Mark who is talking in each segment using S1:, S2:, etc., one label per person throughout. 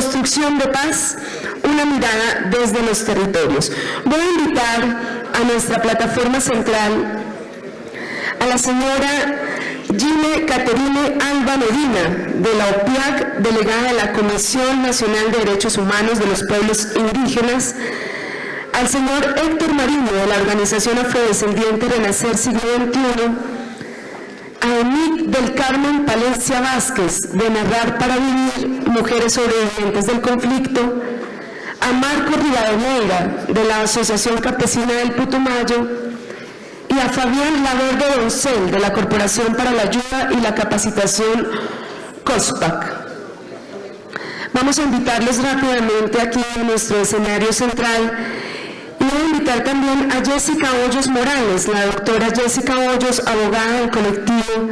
S1: Construcción de paz, una mirada desde los territorios. Voy a invitar a nuestra plataforma central a la señora Gine Caterine Alba Medina, de la OPIAC, delegada de la Comisión Nacional de Derechos Humanos de los Pueblos Indígenas, al señor Héctor Mariño, de la organización afrodescendiente Renacer Siglo XXI, a Enid del Carmen Palencia Vázquez, de Narrar para Vivir, Mujeres Sobrevivientes del Conflicto, a Marco Rivadeneira, de la Asociación Campesina del Putumayo, y a Fabián Laverde Doncel, de la Corporación para la Ayuda y la Capacitación COSPAC. Vamos a invitarlos rápidamente aquí a nuestro escenario central y voy a invitar también a Jessica Hoyos Morales, la doctora Jessica Hoyos, abogada del colectivo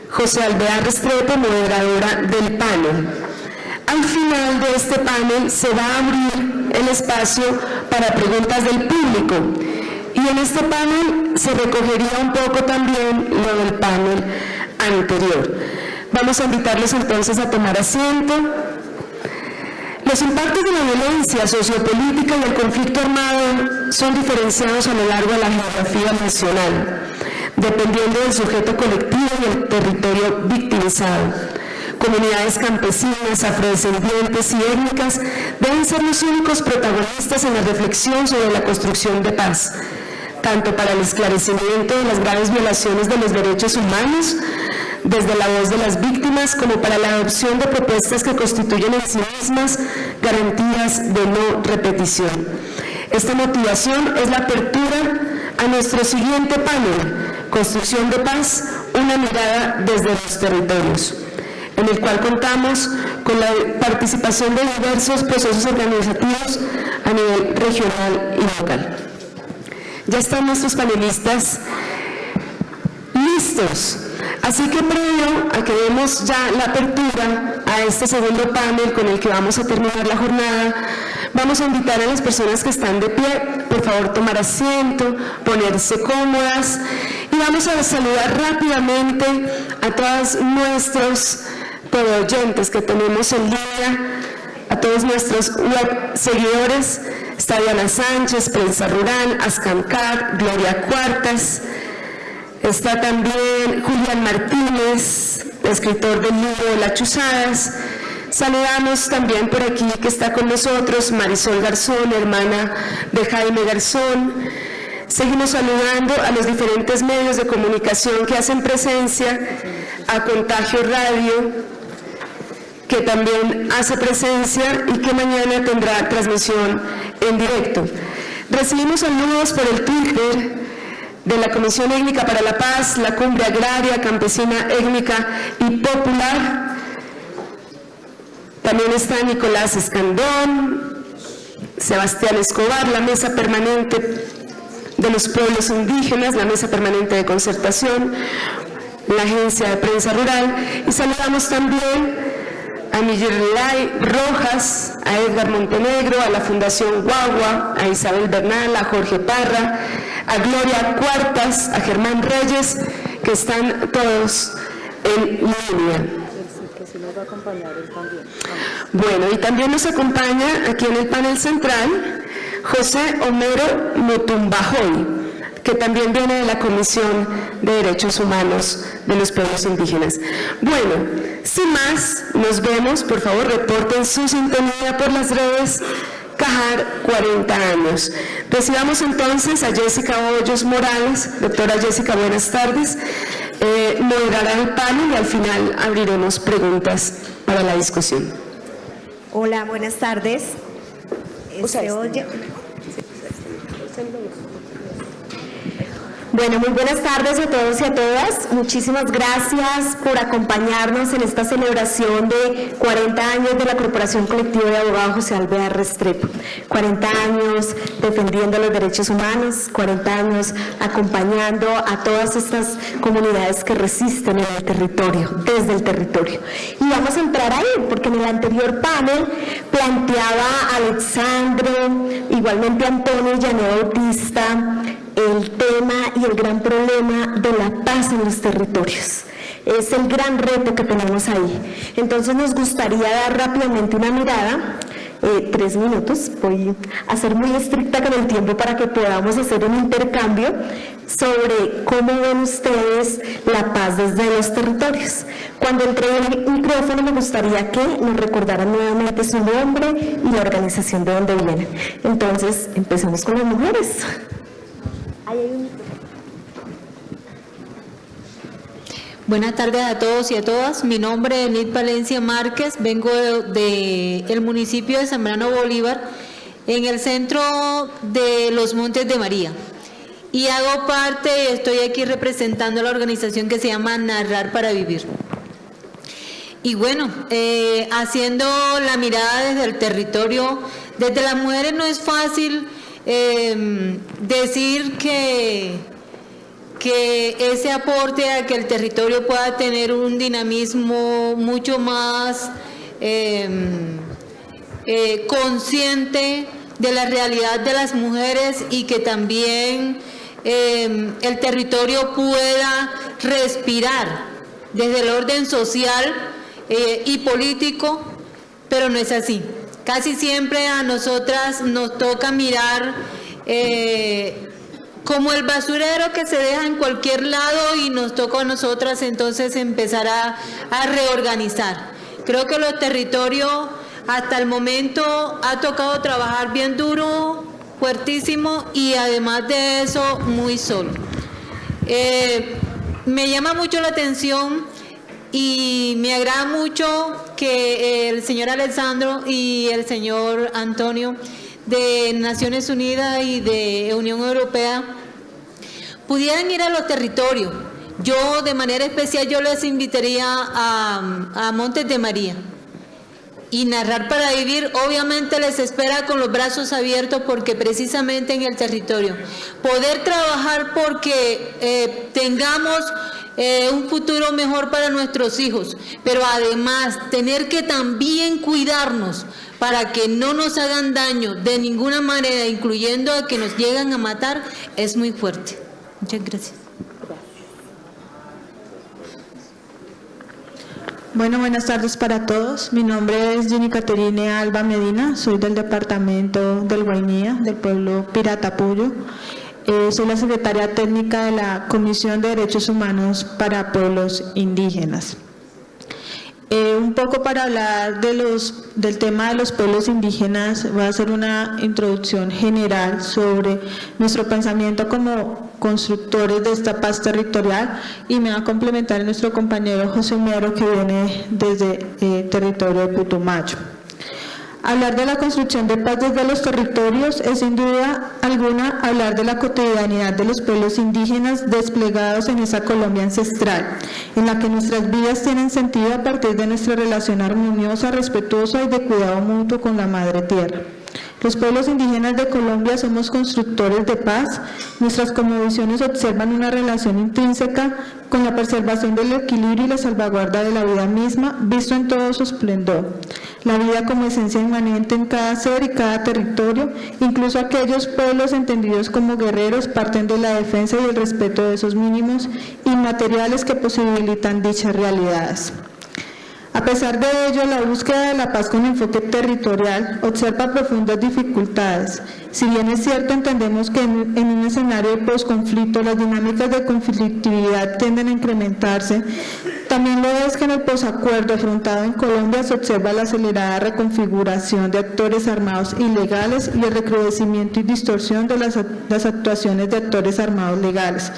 S1: José Alvear Restrepo, moderadora del panel. Al final de este panel se va a abrir el espacio para preguntas del público y en este panel se recogería un poco también lo del panel anterior. Vamos a invitarlos entonces a tomar asiento. Los impactos de la violencia sociopolítica y el conflicto armado son diferenciados a lo largo de la geografía nacional, dependiendo del sujeto colectivo y el territorio victimizado. Comunidades campesinas, afrodescendientes y étnicas deben ser los únicos protagonistas en la reflexión sobre la construcción de paz, tanto para el esclarecimiento de las graves violaciones de los derechos humanos, desde la voz de las víctimas, como para la adopción de propuestas que constituyen en sí mismas garantías de no repetición. Esta motivación es la apertura a nuestro siguiente panel, Construcción de Paz, una mirada desde los territorios, en el cual contamos con la participación de diversos procesos organizativos a nivel regional y local. Ya están nuestros panelistas listos, así que previo a que demos ya la apertura a este segundo panel con el que vamos a terminar la jornada, vamos a invitar a las personas que están de pie, por favor tomar asiento, ponerse cómodas y vamos a saludar rápidamente a todos nuestros oyentes que tenemos en línea, a todos nuestros web seguidores. Está Diana Sánchez, Prensa Rural, Ascancar, Gloria Cuartas, está también Julián Martínez, escritor del libro de las Chuzadas. Saludamos también por aquí que está con nosotros Marisol Garzón, hermana de Jaime Garzón. Seguimos saludando a los diferentes medios de comunicación que hacen presencia, a Contagio Radio, que también hace presencia y que mañana tendrá transmisión en directo. Recibimos saludos por el Twitter de la Comisión Étnica para la Paz, la Cumbre Agraria, Campesina, Étnica y Popular. También está Nicolás Escandón, Sebastián Escobar, la Mesa Permanente de los Pueblos Indígenas, la Mesa Permanente de Concertación, la Agencia de Prensa Rural, y saludamos también a Miguelay Rojas, a Edgar Montenegro, a la Fundación Guagua, a Isabel Bernal, a Jorge Parra, a Gloria Cuartas, a Germán Reyes, que están todos en línea. Bueno, y también nos acompaña aquí en el panel central José Homero Mutumbajoy, que también viene de la Comisión de Derechos Humanos de los Pueblos Indígenas. Bueno, sin más, nos vemos, por favor, reporten su sintonía por las redes Cajar 40 años. Recibamos entonces a Jessica Hoyos Morales. Doctora Jessica, buenas tardes. Moderará el panel y al final abriremos preguntas para la discusión.
S2: Hola, buenas tardes. Bueno, muy buenas tardes a todos y a todas. Muchísimas gracias por acompañarnos en esta celebración de 40 años de la Corporación Colectiva de Abogados José Alvear Restrepo. 40 años defendiendo los derechos humanos, 40 años acompañando a todas estas comunidades que resisten en el territorio, desde el territorio. Y vamos a entrar ahí, porque en el anterior panel planteaba Alexandro, igualmente Antonio y Jané Bautista, el tema y el gran problema de la paz en los territorios. Es el gran reto que tenemos ahí. Entonces nos gustaría dar rápidamente una mirada, 3 minutos, voy a ser muy estricta con el tiempo para que podamos hacer un intercambio sobre cómo ven ustedes la paz desde los territorios. Cuando entregue el micrófono me gustaría que nos recordaran nuevamente su nombre y la organización de donde vienen. Entonces, empecemos con las mujeres. Ahí hay un micrófono.
S3: Buenas tardes a todos y a todas. Mi nombre es Nid Palencia Márquez, vengo del municipio de Zambrano Bolívar, en el centro de los Montes de María. Y hago parte, estoy aquí representando a la organización que se llama Narrar para Vivir. Y bueno, haciendo la mirada desde el territorio, desde las mujeres no es fácil decir que ese aporte a que el territorio pueda tener un dinamismo mucho más consciente de la realidad de las mujeres y que también el territorio pueda respirar desde el orden social y político, pero no es así. Casi siempre a nosotras nos toca mirar como el basurero que se deja en cualquier lado y nos toca a nosotras entonces empezar a reorganizar. Creo que los territorios hasta el momento ha tocado trabajar bien duro, fuertísimo y además de eso muy solo. Me llama mucho la atención y me agrada mucho que el señor Alessandro y el señor Antonio de Naciones Unidas y de Unión Europea pudieran ir a los territorios. Yo de manera especial yo les invitaría a Montes de María. Y Narrar para Vivir obviamente les espera con los brazos abiertos porque precisamente en el territorio poder trabajar porque tengamos un futuro mejor para nuestros hijos, pero además tener que también cuidarnos para que no nos hagan daño de ninguna manera, incluyendo a que nos llegan a matar, es muy fuerte. Muchas gracias.
S4: Bueno, buenas tardes para todos. Mi nombre es Jenny Caterine Alba Medina, soy del departamento del Guainía, del pueblo Piratapuyo. Soy la secretaria técnica de la Comisión de Derechos Humanos para Pueblos Indígenas. Un poco para hablar del tema de los pueblos indígenas, voy a hacer una introducción general sobre nuestro pensamiento como constructores de esta paz territorial y me va a complementar nuestro compañero José Miero, que viene desde el territorio de Putumayo. Hablar de la construcción de paz desde los territorios es sin duda alguna hablar de la cotidianidad de los pueblos indígenas desplegados en esa Colombia ancestral, en la que nuestras vidas tienen sentido a partir de nuestra relación armoniosa, respetuosa y de cuidado mutuo con la madre tierra. Los pueblos indígenas de Colombia somos constructores de paz. Nuestras cosmovisiones observan una relación intrínseca con la preservación del equilibrio y la salvaguarda de la vida misma, visto en todo su esplendor. La vida como esencia inmanente en cada ser y cada territorio, incluso aquellos pueblos entendidos como guerreros, parten de la defensa y el respeto de esos mínimos inmateriales que posibilitan dichas realidades. A pesar de ello, la búsqueda de la paz con enfoque territorial observa profundas dificultades. Si bien es cierto, entendemos que en un escenario de posconflicto las dinámicas de conflictividad tienden a incrementarse, también lo es que en el posacuerdo afrontado en Colombia se observa la acelerada reconfiguración de actores armados ilegales y el recrudecimiento y distorsión de las actuaciones de actores armados legales,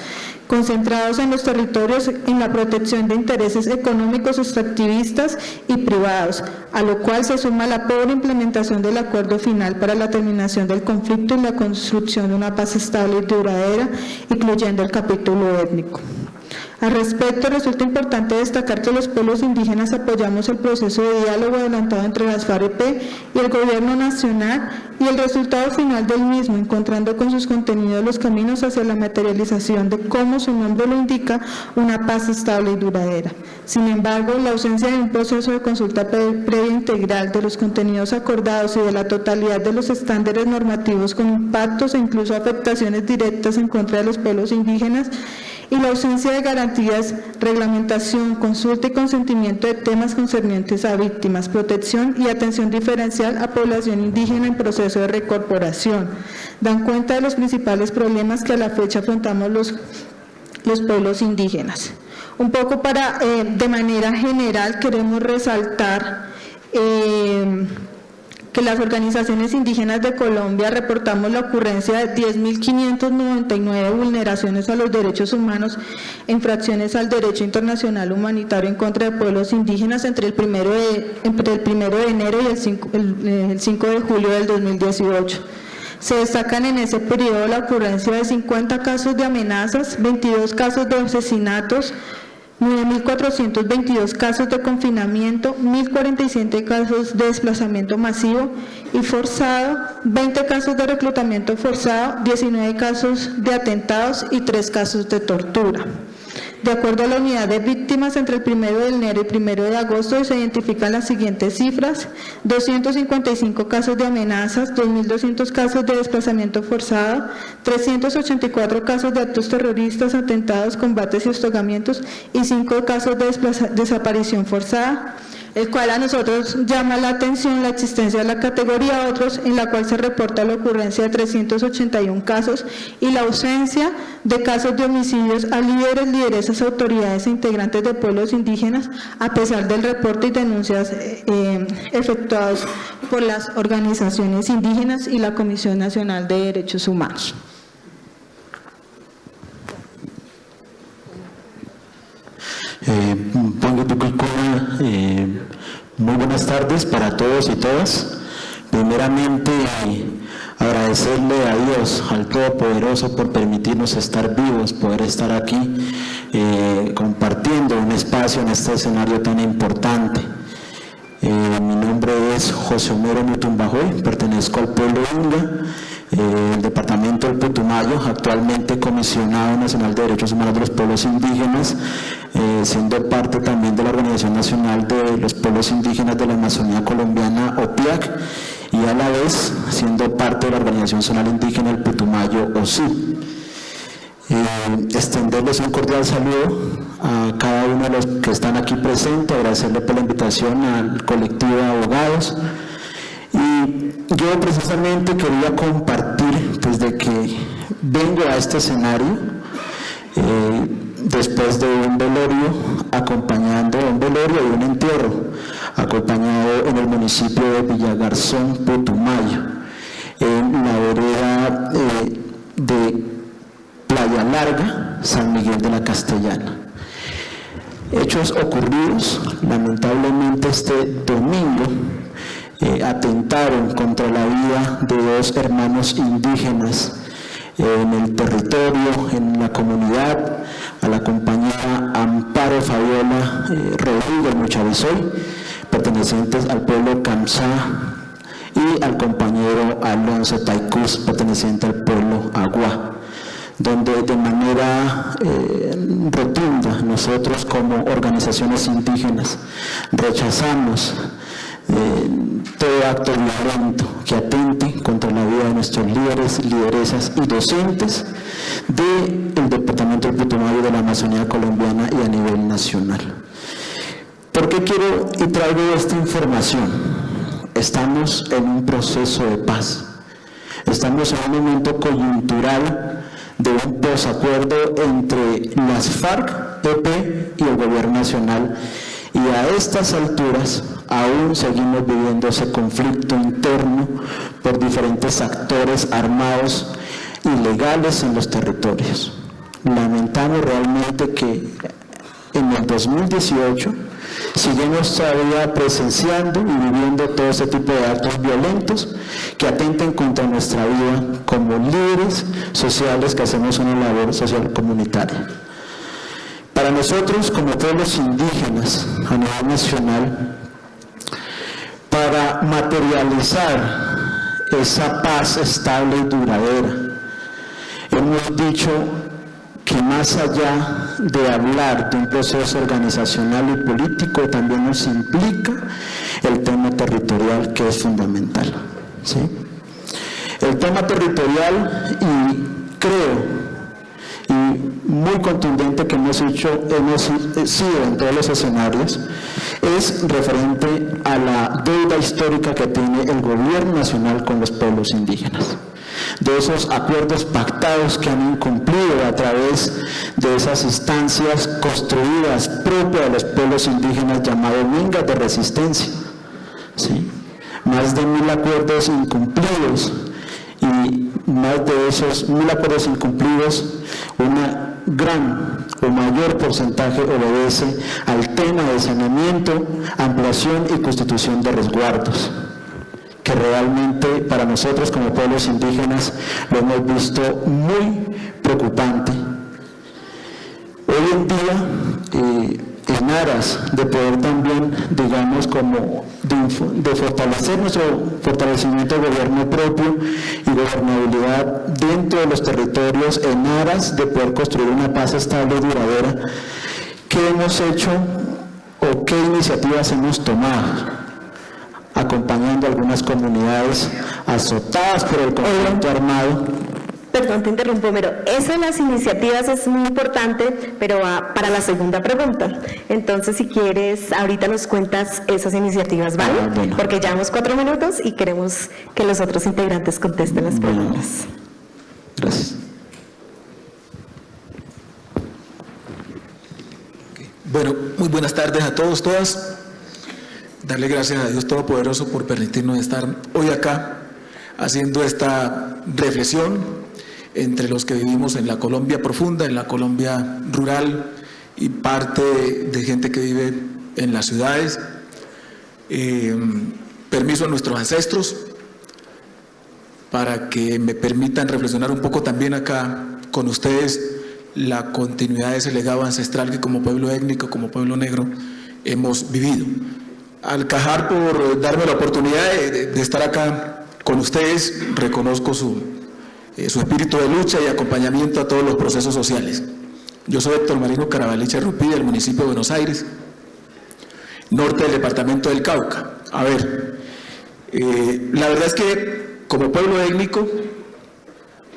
S4: concentrados en los territorios en la protección de intereses económicos extractivistas y privados, a lo cual se suma la pobre implementación del acuerdo final para la terminación del conflicto y la construcción de una paz estable y duradera, incluyendo el capítulo étnico. Al respecto, resulta importante destacar que los pueblos indígenas apoyamos el proceso de diálogo adelantado entre las FAREP y el Gobierno Nacional y el resultado final del mismo, encontrando con sus contenidos los caminos hacia la materialización de, como su nombre lo indica, una paz estable y duradera. Sin embargo, la ausencia de un proceso de consulta previa integral de los contenidos acordados y de la totalidad de los estándares normativos con impactos e incluso afectaciones directas en contra de los pueblos indígenas y la ausencia de garantías, reglamentación, consulta y consentimiento de temas concernientes a víctimas, protección y atención diferencial a población indígena en proceso de reincorporación. Dan cuenta de los principales problemas que a la fecha afrontamos los pueblos indígenas. Un poco de manera general queremos resaltar que las organizaciones indígenas de Colombia reportamos la ocurrencia de 10.599 vulneraciones a los derechos humanos e infracciones al derecho internacional humanitario en contra de pueblos indígenas entre el 1 de enero y el 5 de julio del 2018. Se destacan en ese periodo la ocurrencia de 50 casos de amenazas, 22 casos de asesinatos, 9.422 casos de confinamiento, 1.047 casos de desplazamiento masivo y forzado, 20 casos de reclutamiento forzado, 19 casos de atentados y 3 casos de tortura. De acuerdo a la unidad de víctimas, entre el 1 de enero y 1 de agosto se identifican las siguientes cifras: 255 casos de amenazas, 2.200 casos de desplazamiento forzado, 384 casos de actos terroristas, atentados, combates y hostigamientos y 5 casos de desaparición forzada, el cual a nosotros llama la atención la existencia de la categoría otros, en la cual se reporta la ocurrencia de 381 casos y la ausencia de casos de homicidios a líderes, lideresas, autoridades e integrantes de pueblos indígenas, a pesar del reporte y denuncias efectuados por las organizaciones indígenas y la Comisión Nacional de Derechos Humanos.
S5: Muy buenas tardes para todos y todas. Primeramente, agradecerle a Dios, al Todopoderoso, por permitirnos estar vivos, poder estar aquí compartiendo un espacio en este escenario tan importante. Mi nombre es José Homero Mutumbajoy, pertenezco al pueblo Inga, el departamento del Putumayo, actualmente comisionado nacional de derechos humanos de los pueblos indígenas, siendo parte también de la Organización Nacional de los Pueblos Indígenas de la Amazonía Colombiana, OPIAC, y a la vez siendo parte de la Organización Zonal Indígena del Putumayo, OSI. Extenderles un cordial saludo a cada uno de los que están aquí presentes, agradecerle por la invitación al colectivo de abogados. Y yo precisamente quería compartir, desde que vengo a este escenario, después de un velorio, acompañando un velorio y un entierro, acompañado en el municipio de Villagarzón, Putumayo, en la vereda de Playa Larga, San Miguel de la Castellana. Hechos ocurridos, lamentablemente, este domingo, atentaron contra la vida de 2 hermanos indígenas en el territorio, en la comunidad, a la compañera Amparo Fabiola Rodríguez Muchavisoy, pertenecientes al pueblo Kamsá, y al compañero Alonso Taicús, perteneciente al pueblo Aguá, donde de manera rotunda nosotros como organizaciones indígenas rechazamos todo acto violento que atente contra la vida de nuestros líderes, lideresas y docentes del Departamento del Putumayo, de la Amazonía Colombiana y a nivel nacional. ¿Por qué quiero y traigo esta información? Estamos en un proceso de paz, estamos en un momento coyuntural de un posacuerdo entre las FARC, EP y el gobierno nacional, y a estas alturas aún seguimos viviendo ese conflicto interno por diferentes actores armados ilegales en los territorios. Lamentamos realmente que en el 2018 seguimos todavía presenciando y viviendo todo ese tipo de actos violentos que atenten contra nuestra vida como líderes sociales que hacemos una labor social comunitaria. Para nosotros, como pueblos indígenas a nivel nacional, para materializar esa paz estable y duradera, hemos dicho que más allá de hablar de un proceso organizacional y político, también nos implica el tema territorial, que es fundamental, ¿sí? El tema territorial, y creo y muy contundente que hemos sido en todos los escenarios es referente a la deuda histórica que tiene el gobierno nacional con los pueblos indígenas, de esos acuerdos pactados que han incumplido a través de esas instancias construidas propias de los pueblos indígenas llamados mingas de resistencia, ¿sí? Más de 1000 acuerdos incumplidos, y más de esos 1000 acuerdos incumplidos, una gran o mayor porcentaje obedece al tema de saneamiento, ampliación y constitución de resguardos, que realmente para nosotros como pueblos indígenas lo hemos visto muy preocupante. Hoy en día, en aras de poder también, digamos, como de fortalecer nuestro fortalecimiento de gobierno propio y gobernabilidad dentro de los territorios, en aras de poder construir una paz estable y duradera, ¿qué hemos hecho o qué iniciativas hemos tomado? Acompañando a algunas comunidades azotadas por el conflicto armado.
S2: Perdón, te interrumpo, pero esa de las iniciativas es muy importante, pero para la segunda pregunta. Entonces, si quieres, ahorita nos cuentas esas iniciativas, ¿vale?
S5: Bueno.
S2: Porque llevamos 4 minutos y queremos que los otros integrantes contesten las preguntas.
S5: Gracias.
S6: Bueno, muy buenas tardes a todos, todas. Darle gracias a Dios Todopoderoso por permitirnos estar hoy acá haciendo esta reflexión entre los que vivimos en la Colombia profunda, en la Colombia rural y parte de gente que vive en las ciudades. Permiso a nuestros ancestros para que me permitan reflexionar un poco también acá con ustedes la continuidad de ese legado ancestral que como pueblo étnico, como pueblo negro hemos vivido. Al Cajar por darme la oportunidad de estar acá con ustedes, reconozco su espíritu de lucha y acompañamiento a todos los procesos sociales. Yo soy Héctor Marino Carabalich Rupí, del municipio de Buenos Aires, norte del departamento del Cauca. A ver, la verdad es que como pueblo étnico,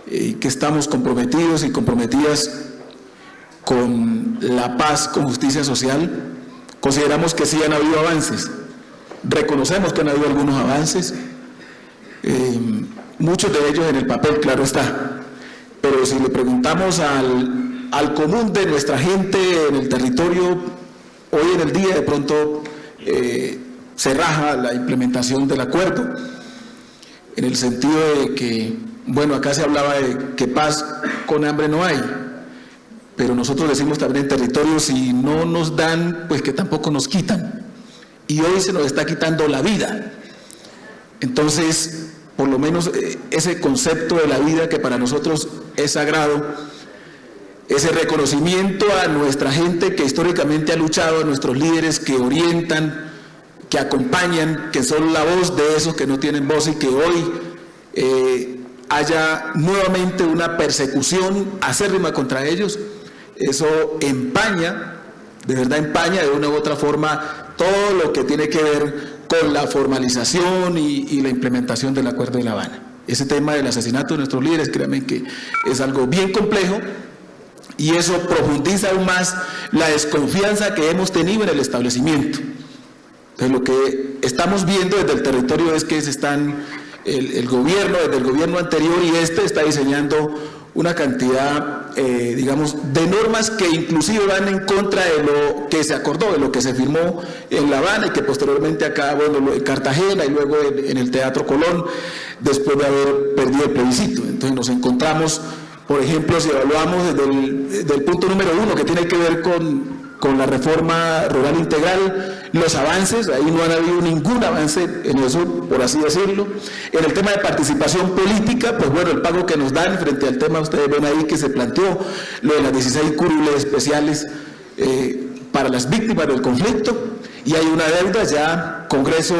S6: que estamos comprometidos y comprometidas con la paz, con justicia social, consideramos que sí han habido avances, reconocemos que han habido algunos avances, muchos de ellos en el papel, claro está, pero si le preguntamos al común de nuestra gente en el territorio, hoy en el día de pronto se raja la implementación del acuerdo, en el sentido de que, bueno, acá se hablaba de que paz con hambre no hay, pero nosotros decimos también en territorio, si no nos dan, pues que tampoco nos quitan, y hoy se nos está quitando la vida. Entonces, por lo menos ese concepto de la vida que para nosotros es sagrado, ese reconocimiento a nuestra gente que históricamente ha luchado, a nuestros líderes que orientan, que acompañan, que son la voz de esos que no tienen voz y que hoy haya nuevamente una persecución acérrima contra ellos, eso empaña, de verdad empaña de una u otra forma todo lo que tiene que ver con la formalización y la implementación del Acuerdo de La Habana. Ese tema del asesinato de nuestros líderes, créanme que es algo bien complejo y eso profundiza aún más la desconfianza que hemos tenido en el establecimiento. Entonces, lo que estamos viendo desde el territorio es que se están, el gobierno, desde el gobierno anterior y está diseñando una cantidad, digamos, de normas que inclusive van en contra de lo que se acordó, de lo que se firmó en La Habana y que posteriormente acá, bueno, en Cartagena y luego en el Teatro Colón, después de haber perdido el plebiscito. Entonces nos encontramos, por ejemplo, si evaluamos desde el punto número 1, que tiene que ver con la reforma rural integral, los avances, ahí no han habido ningún avance en eso, por así decirlo. En el tema de participación política, pues bueno, el pago que nos dan frente al tema, ustedes ven ahí que se planteó, lo de las 16 curules especiales para las víctimas del conflicto, y hay una deuda ya, Congreso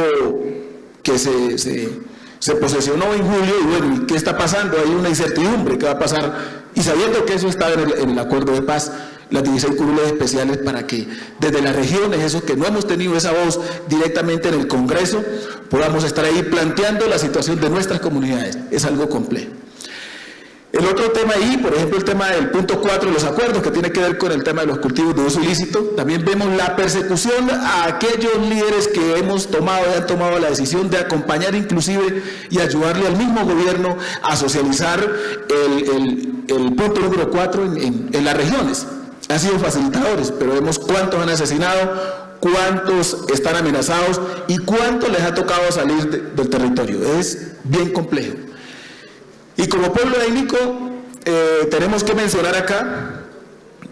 S6: que se posesionó en julio, y bueno, ¿y qué está pasando? Hay una incertidumbre, ¿qué va a pasar? Y sabiendo que eso está en el acuerdo de paz, las 16 curules especiales para que desde las regiones, esos que no hemos tenido esa voz directamente en el Congreso, podamos estar ahí planteando la situación de nuestras comunidades. Es algo complejo. El otro tema ahí, por ejemplo, el tema del punto 4 de los acuerdos, que tiene que ver con el tema de los cultivos de uso ilícito. También vemos la persecución a aquellos líderes que hemos tomado y han tomado la decisión de acompañar inclusive y ayudarle al mismo gobierno a socializar el punto número 4 en las regiones. Han sido facilitadores, pero vemos cuántos han asesinado, cuántos están amenazados y cuántos les ha tocado salir del territorio. Es bien complejo. Y como pueblo étnico, tenemos que mencionar acá,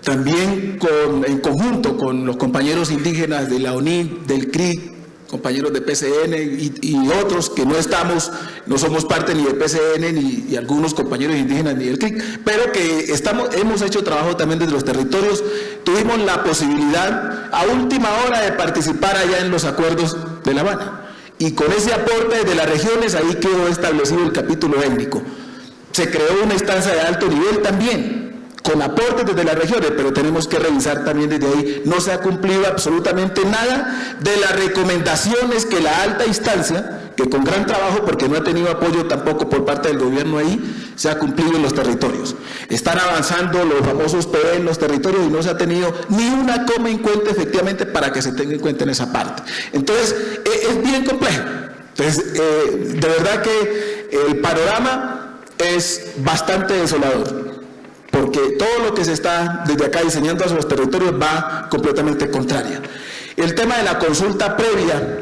S6: también en conjunto con los compañeros indígenas de la ONID, del CRIC, compañeros de PCN y otros que no somos parte ni de PCN ni algunos compañeros indígenas ni del CRIC, pero que hemos hecho trabajo también desde los territorios. Tuvimos la posibilidad a última hora de participar allá en los acuerdos de La Habana, y con ese aporte de las regiones ahí quedó establecido el capítulo étnico. Se creó una instancia de alto nivel también, con aportes desde las regiones, pero tenemos que revisar también desde ahí. No se ha cumplido absolutamente nada de las recomendaciones que la alta instancia, que con gran trabajo, porque no ha tenido apoyo tampoco por parte del gobierno ahí, se ha cumplido en los territorios. Están avanzando los famosos PV en los territorios y no se ha tenido ni una coma en cuenta efectivamente para que se tenga en cuenta en esa parte. Entonces, es bien complejo. Entonces, de verdad que el panorama es bastante desolador, porque todo lo que se está desde acá diseñando hacia los territorios va completamente contraria. El tema de la consulta previa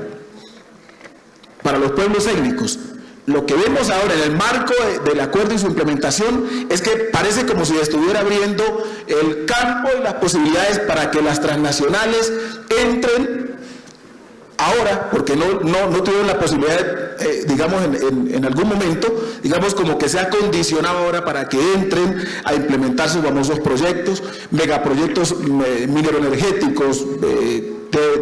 S6: para los pueblos étnicos, lo que vemos ahora en el marco del acuerdo y su implementación es que parece como si estuviera abriendo el campo y las posibilidades para que las transnacionales entren ahora, porque no tuvieron la posibilidad, digamos, en algún momento, digamos, como que se ha condicionado ahora para que entren a implementar sus famosos proyectos, megaproyectos mineroenergéticos,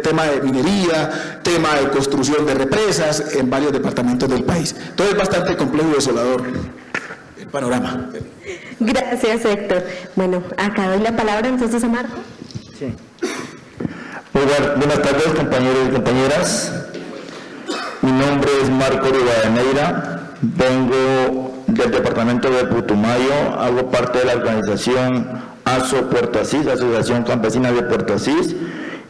S6: tema de minería, tema de construcción de represas en varios departamentos del país. Entonces es bastante complejo y desolador el panorama.
S2: Gracias, Héctor. Bueno, acá doy la palabra entonces a Marco.
S7: Sí. Buenas tardes, compañeros y compañeras. Mi nombre es Marco Rivadeneira, vengo del departamento de Putumayo, hago parte de la organización ASO Puerto Asís, Asociación Campesina de Puerto Asís,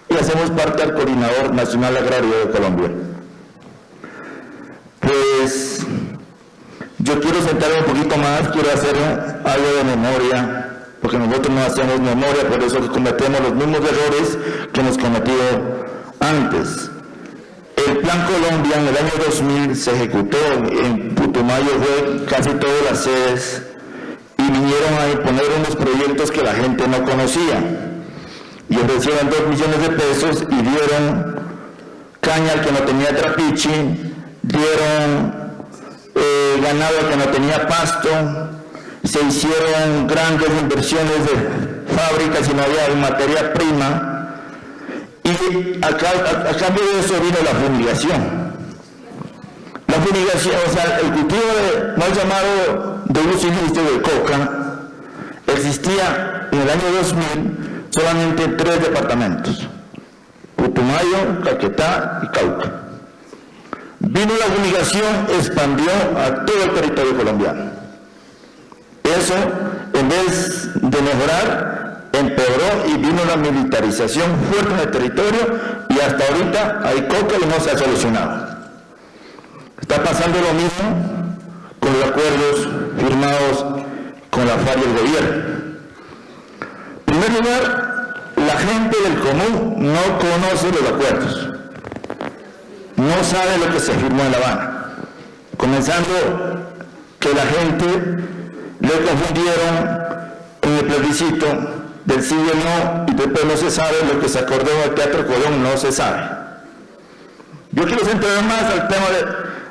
S7: y hacemos parte del Coordinador Nacional Agrario de Colombia. Pues yo quiero sentarme un poquito más, quiero hacer algo de memoria, porque nosotros no hacemos memoria, por eso cometemos los mismos errores que hemos cometido antes. El Plan Colombia en el año 2000 se ejecutó, en Putumayo fue casi todas las sedes, y vinieron a imponer unos proyectos que la gente no conocía, y ofrecieron 2 millones de pesos y dieron caña al que no tenía trapiche, dieron ganado al que no tenía pasto, se hicieron grandes inversiones de fábricas y no había materia prima, y a cambio de eso vino la fumigación. La fumigación, o sea, el cultivo mal llamado de uso ilícito de coca, existía en el año 2000 solamente en 3 departamentos: Putumayo, Caquetá y Cauca. Vino la fumigación, expandió a todo el territorio colombiano. Eso, en vez de mejorar, empeoró y vino la militarización fuerte en el territorio, y hasta ahorita hay coca y no se ha solucionado. Está pasando lo mismo con los acuerdos firmados con la FARC y el gobierno. En primer lugar, la gente del común no conoce los acuerdos, no sabe lo que se firmó en La Habana, comenzando que la gente le confundieron en el plebiscito del sí y el no, y después no se sabe lo que se acordó en el Teatro Colón, no se sabe. Yo quiero centrar más al tema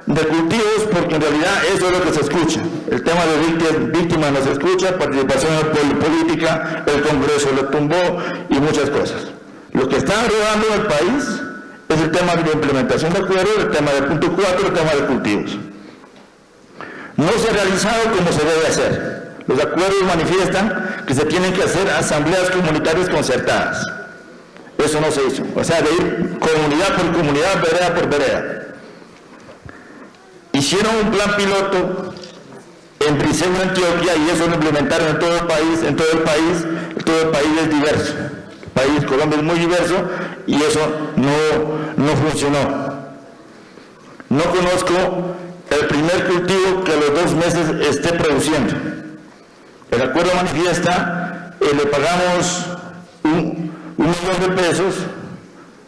S7: de cultivos, porque en realidad eso es lo que se escucha. El tema de víctimas no se escucha, participación en política, el Congreso lo tumbó y muchas cosas. Lo que está rodando en el país es el tema de la implementación de acuerdos, el tema del punto 4, el tema de cultivos. No se ha realizado como se debe hacer. Los acuerdos manifiestan que se tienen que hacer asambleas comunitarias concertadas. Eso no se hizo. O sea, de ir comunidad por comunidad, vereda por vereda. Hicieron un plan piloto en Briseño, Antioquia, y eso lo implementaron en todo el país. Todo el país es diverso. El país, Colombia, es muy diverso y eso no funcionó. No conozco el primer cultivo que a los 2 meses esté produciendo. El acuerdo manifiesta, le pagamos $1 millón de pesos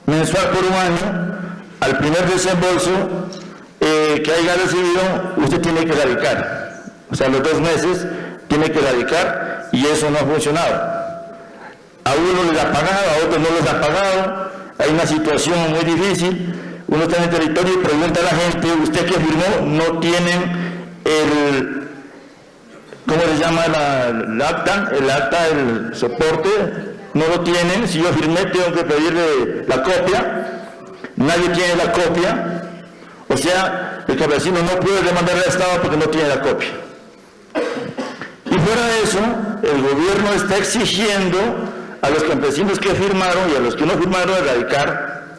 S7: mensual por un año. Al primer desembolso que haya recibido, usted tiene que radicar. O sea, a los 2 meses tiene que radicar y eso no ha funcionado. A uno les ha pagado, a otros no les ha pagado. Hay una situación muy difícil. Uno está en el territorio y pregunta a la gente, ¿usted que firmó? No tienen ¿cómo se llama? El acta, el soporte, no lo tienen. Si yo firmé, tengo que pedirle la copia. Nadie tiene la copia. O sea, el campesino no puede demandar al Estado porque no tiene la copia. Y fuera de eso, el gobierno está exigiendo a los campesinos que firmaron y a los que no firmaron erradicar.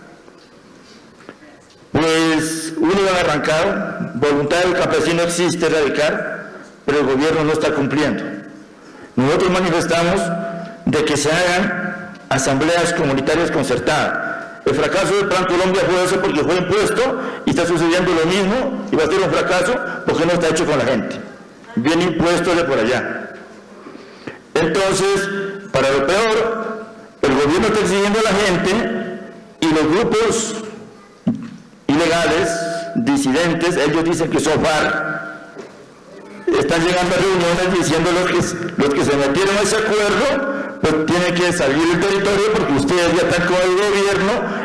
S7: Pues uno va a arrancar, voluntad del campesino existe erradicar, pero el gobierno no está cumpliendo. Nosotros manifestamos de que se hagan asambleas comunitarias concertadas. El fracaso del Plan Colombia fue eso porque fue impuesto y está sucediendo lo mismo y va a ser un fracaso porque no está hecho con la gente. Viene impuesto de por allá. Entonces, para lo peor, el gobierno está exigiendo a la gente y los grupos ilegales, disidentes, ellos dicen que son FARC, están llegando a reuniones diciendo los que se metieron a ese acuerdo, pues tienen que salir del territorio porque ustedes ya están con el gobierno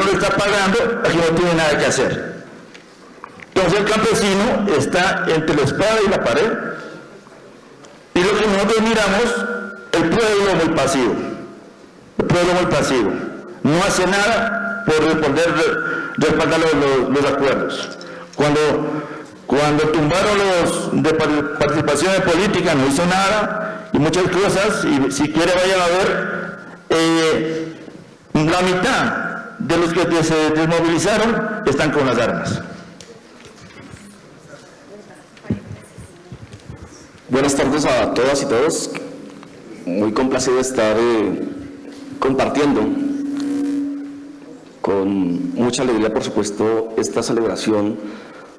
S7: lo está pagando, aquí no tiene nada que hacer. Entonces el campesino está entre la espada y la pared. Y lo que nosotros miramos, el pueblo muy pasivo. El pueblo muy pasivo. No hace nada por respaldar los acuerdos. Cuando tumbaron los de participación política no hizo nada y muchas cosas, y si quiere vayan a ver, la mitad de los que se desmovilizaron están con las armas.
S8: Buenas tardes a todas y todos. Muy complacido de estar compartiendo con mucha alegría, por supuesto, esta celebración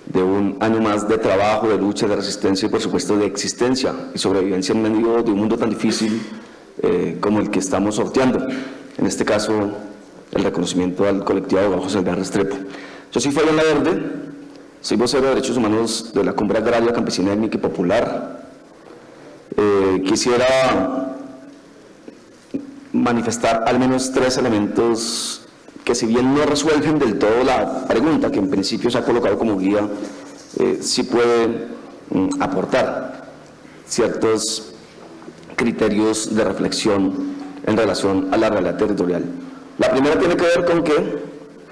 S8: de un año más de trabajo, de lucha, de resistencia y, por supuesto, de existencia y sobrevivencia en medio de un mundo tan difícil como el que estamos sorteando. En este caso, el reconocimiento al colectivo de abogados José Alvear Restrepo. Yo soy Fabián Laverde, soy vocero de Derechos Humanos de la Cumbre Agraria Campesina Étnica y Popular. Quisiera manifestar al menos 3 elementos que, si bien no resuelven del todo la pregunta que en principio se ha colocado como guía, sí pueden aportar ciertos criterios de reflexión en relación a la realidad territorial. La primera tiene que ver con que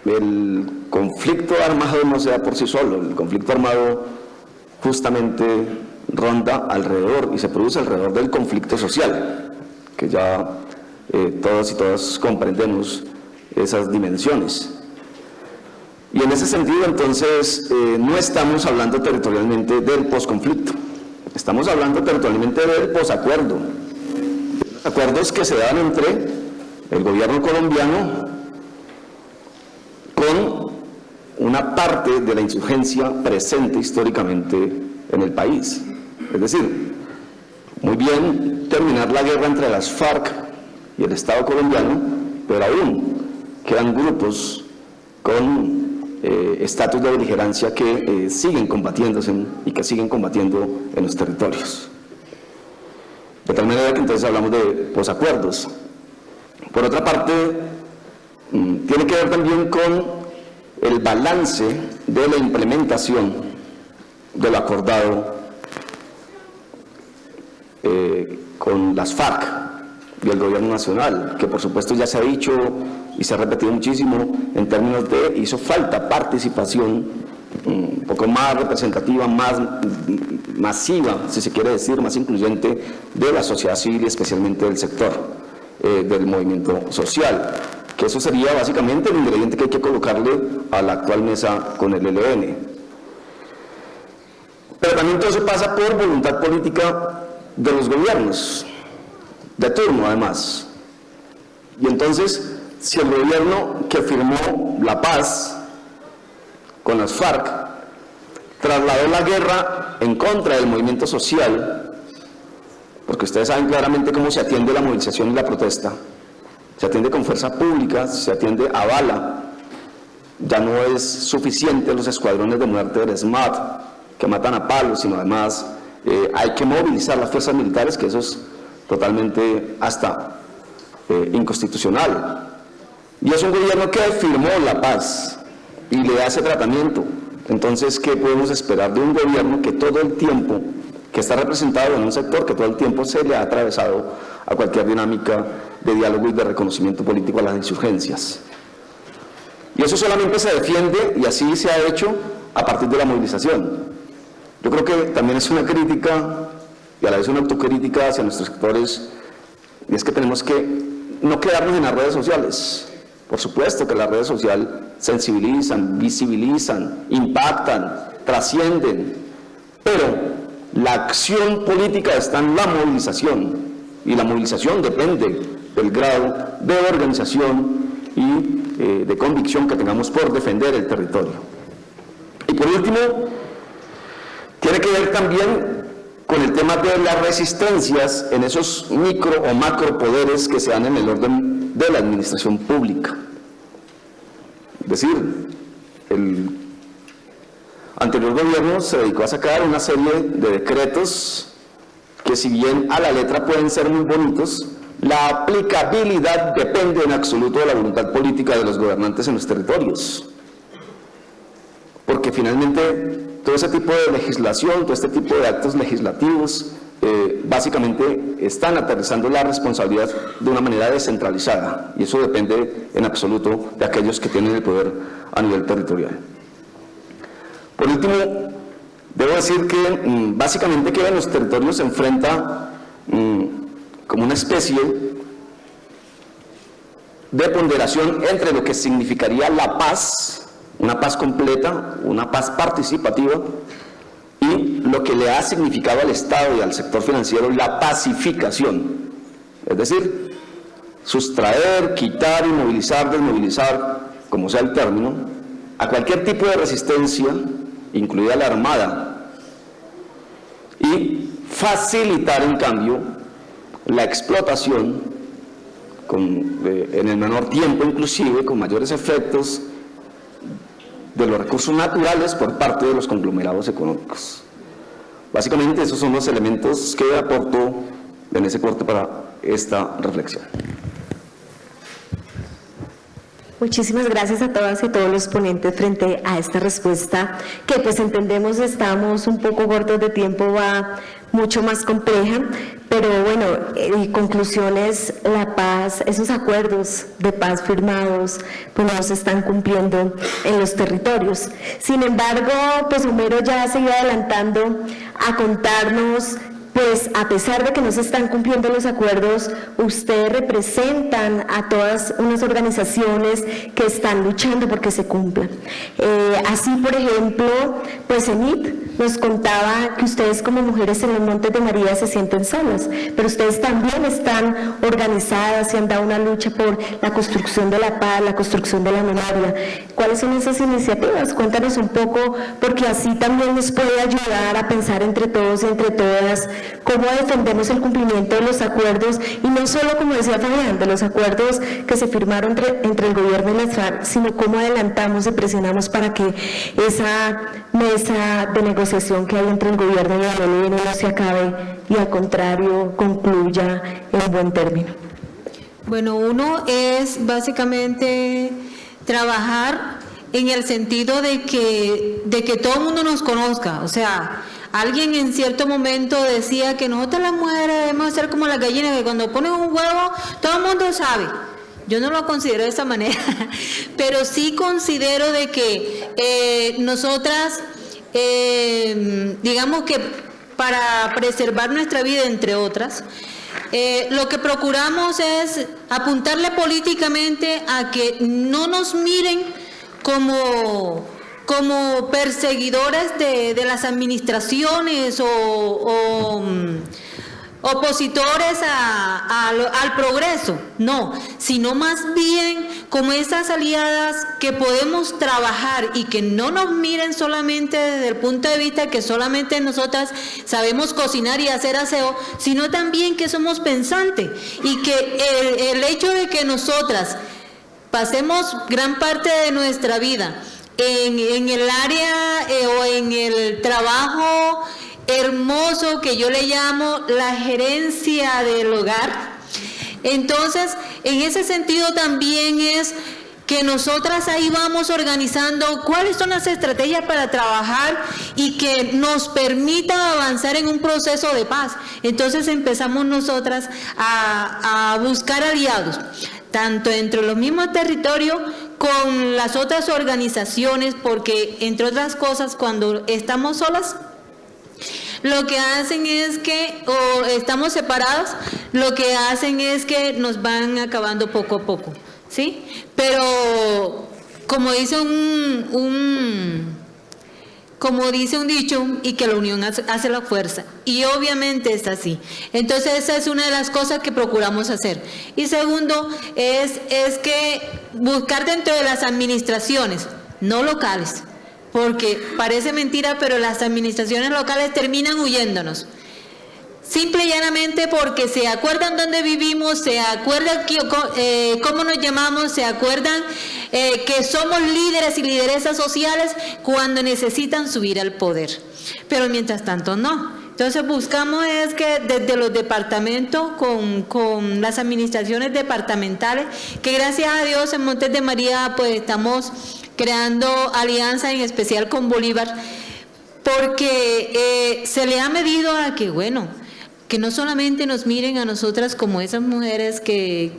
S8: el conflicto armado no sea por sí solo. El conflicto armado justamente ronda alrededor y se produce alrededor del conflicto social, que ya todos y todas comprendemos esas dimensiones. Y en ese sentido, entonces, no estamos hablando territorialmente del posconflicto, estamos hablando territorialmente del posacuerdo, acuerdos que se dan entre el gobierno colombiano con una parte de la insurgencia presente históricamente en el país. Es decir, muy bien terminar la guerra entre las FARC y el Estado colombiano, pero aún quedan grupos con estatus de beligerancia que siguen combatiéndose y que siguen combatiendo en los territorios. De tal manera que entonces hablamos de posacuerdos. Por otra parte, tiene que ver también con el balance de la implementación de lo acordado con las FARC y el gobierno nacional, que por supuesto ya se ha dicho y se ha repetido muchísimo en términos de hizo falta participación un poco más representativa, más masiva, si se quiere decir, más incluyente de la sociedad civil y especialmente del sector del movimiento social, que eso sería básicamente el ingrediente que hay que colocarle a la actual mesa con el ELN. Pero tratamiento de eso pasa por voluntad política de los gobiernos, de turno además. Y entonces, si el gobierno que firmó la paz con las FARC trasladó la guerra en contra del movimiento social, porque ustedes saben claramente cómo se atiende la movilización y la protesta, se atiende con fuerza pública, se atiende a bala, ya no es suficiente los escuadrones de muerte del SMAT que matan a palos, sino además hay que movilizar las fuerzas militares, que eso es totalmente hasta inconstitucional. Y es un gobierno que firmó la paz y le hace tratamiento. Entonces, ¿qué podemos esperar de un gobierno que todo el tiempo, que está representado en un sector que todo el tiempo se le ha atravesado a cualquier dinámica de diálogo y de reconocimiento político a las insurgencias? Y eso solamente se defiende, y así se ha hecho, a partir de la movilización. Yo creo que también es una crítica, y a la vez una autocrítica hacia nuestros sectores, y es que tenemos que no quedarnos en las redes sociales. Por supuesto que las redes sociales sensibilizan, visibilizan, impactan, trascienden, pero la acción política está en la movilización, y la movilización depende del grado de organización y de convicción que tengamos por defender el territorio. Y por último, tiene que ver también con el tema de las resistencias en esos micro o macro poderes que se dan en el orden de la administración pública. Es decir, el anterior gobierno se dedicó a sacar una serie de decretos que, si bien a la letra pueden ser muy bonitos, la aplicabilidad depende en absoluto de la voluntad política de los gobernantes en los territorios. Porque finalmente todo ese tipo de legislación, todo este tipo de actos legislativos, básicamente están aterrizando la responsabilidad de una manera descentralizada, y eso depende en absoluto de aquellos que tienen el poder a nivel territorial. Por último, debo decir que básicamente que en los territorios se enfrenta como una especie de ponderación entre lo que significaría la paz, una paz completa, una paz participativa, y lo que le ha significado al Estado y al sector financiero la pacificación. Es decir, sustraer, quitar, inmovilizar, desmovilizar, como sea el término, a cualquier tipo de resistencia, incluida la armada, y facilitar en cambio la explotación en el menor tiempo, inclusive con mayores efectos, de los recursos naturales por parte de los conglomerados económicos. Básicamente esos son los elementos que aporto en ese corte para esta reflexión.
S2: Muchísimas gracias a todas y todos los ponentes frente a esta respuesta, que pues entendemos estamos un poco cortos de tiempo, va mucho más compleja, pero bueno, en conclusiones, la paz, esos acuerdos de paz firmados, pues no se están cumpliendo en los territorios. Sin embargo, pues Homero ya se iba adelantando a contarnos, pues a pesar de que no se están cumpliendo los acuerdos, ustedes representan a todas unas organizaciones que están luchando porque se cumplan. Así, por ejemplo, pues ENIT nos contaba que ustedes como mujeres en los Montes de María se sienten solas, pero ustedes también están organizadas y han dado una lucha por la construcción de la paz, la construcción de la memoria. ¿Cuáles son esas iniciativas? Cuéntanos un poco, porque así también nos puede ayudar a pensar entre todos y entre todas cómo defendemos el cumplimiento de los acuerdos, y no solo, como decía Fabián, de los acuerdos que se firmaron entre el gobierno y la FARC, sino cómo adelantamos y presionamos para que esa mesa de negociación que hay entre el gobierno y la LN no se acabe y al contrario concluya en buen término.
S3: Bueno, uno es básicamente trabajar en el sentido de que todo el mundo nos conozca. O sea, alguien en cierto momento decía que nosotros las mujeres debemos ser como las gallinas, que cuando ponen un huevo todo el mundo sabe. Yo no lo considero de esa manera, pero sí considero de que nosotras, digamos que para preservar nuestra vida, entre otras, lo que procuramos es apuntarle políticamente a que no nos miren como como perseguidores de las administraciones o opositores al progreso, no, sino más bien como esas aliadas que podemos trabajar y que no nos miren solamente desde el punto de vista que solamente nosotras sabemos cocinar y hacer aseo, sino también que somos pensantes y que el hecho de que nosotras pasemos gran parte de nuestra vida en el área o en el trabajo hermoso que yo le llamo la gerencia del hogar. Entonces, en ese sentido también es que nosotras ahí vamos organizando cuáles son las estrategias para trabajar y que nos permita avanzar en un proceso de paz. Entonces empezamos nosotras a buscar aliados, tanto entre los mismos territorios con las otras organizaciones, porque entre otras cosas cuando estamos solas, lo que hacen es que, o estamos separados, lo que hacen es que nos van acabando poco a poco, ¿sí? Pero como dice como dice un dicho, y que la unión hace la fuerza, y obviamente es así. Entonces esa es una de las cosas que procuramos hacer. Y segundo, es que buscar dentro de las administraciones, no locales, porque parece mentira, pero las administraciones locales terminan huyéndonos. Simple y llanamente porque se acuerdan dónde vivimos, se acuerdan cómo nos llamamos, se acuerdan que somos líderes y lideresas sociales cuando necesitan subir al poder. Pero mientras tanto no. Entonces buscamos es que desde los departamentos, con las administraciones departamentales, que gracias a Dios en Montes de María pues estamos creando alianza, en especial con Bolívar, porque se le ha medido a que, bueno, que no solamente nos miren a nosotras como esas mujeres que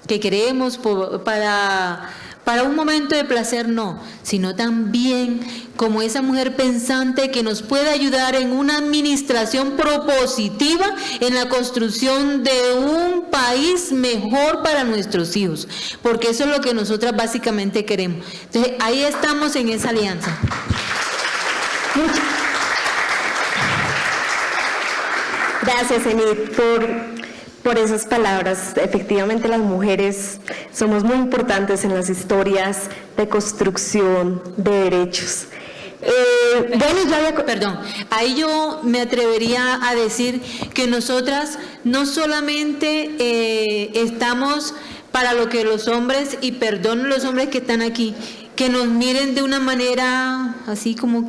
S3: queremos para un momento de placer, no, sino también como esa mujer pensante que nos puede ayudar en una administración propositiva en la construcción de un país mejor para nuestros hijos, porque eso es lo que nosotras básicamente queremos. Entonces, ahí estamos en esa alianza.
S2: Gracias, Enid, por esas palabras. Efectivamente, las mujeres somos muy importantes en las historias de construcción de derechos.
S3: Perdón, ahí yo me atrevería a decir que nosotras no solamente estamos para lo que los hombres, y perdón los hombres que están aquí, que nos miren de una manera así como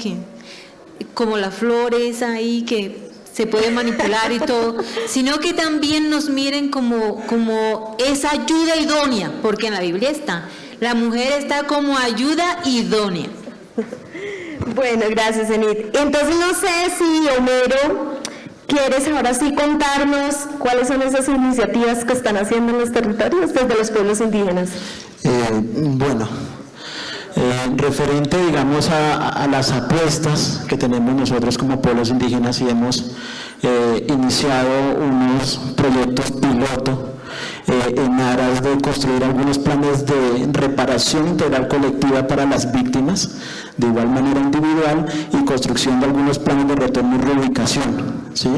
S3: las flores ahí que se puede manipular y todo, sino que también nos miren como esa ayuda idónea, porque en la Biblia está, la mujer está como ayuda idónea.
S2: Bueno, gracias, Enid. Entonces no sé si Homero, ¿quieres ahora sí contarnos cuáles son esas iniciativas que están haciendo en los territorios desde los pueblos indígenas?
S5: Referente, digamos, a las apuestas que tenemos nosotros como pueblos indígenas, y hemos iniciado unos proyectos piloto en aras de construir algunos planes de reparación integral colectiva para las víctimas, de igual manera individual, y construcción de algunos planes de retorno y reubicación, ¿sí?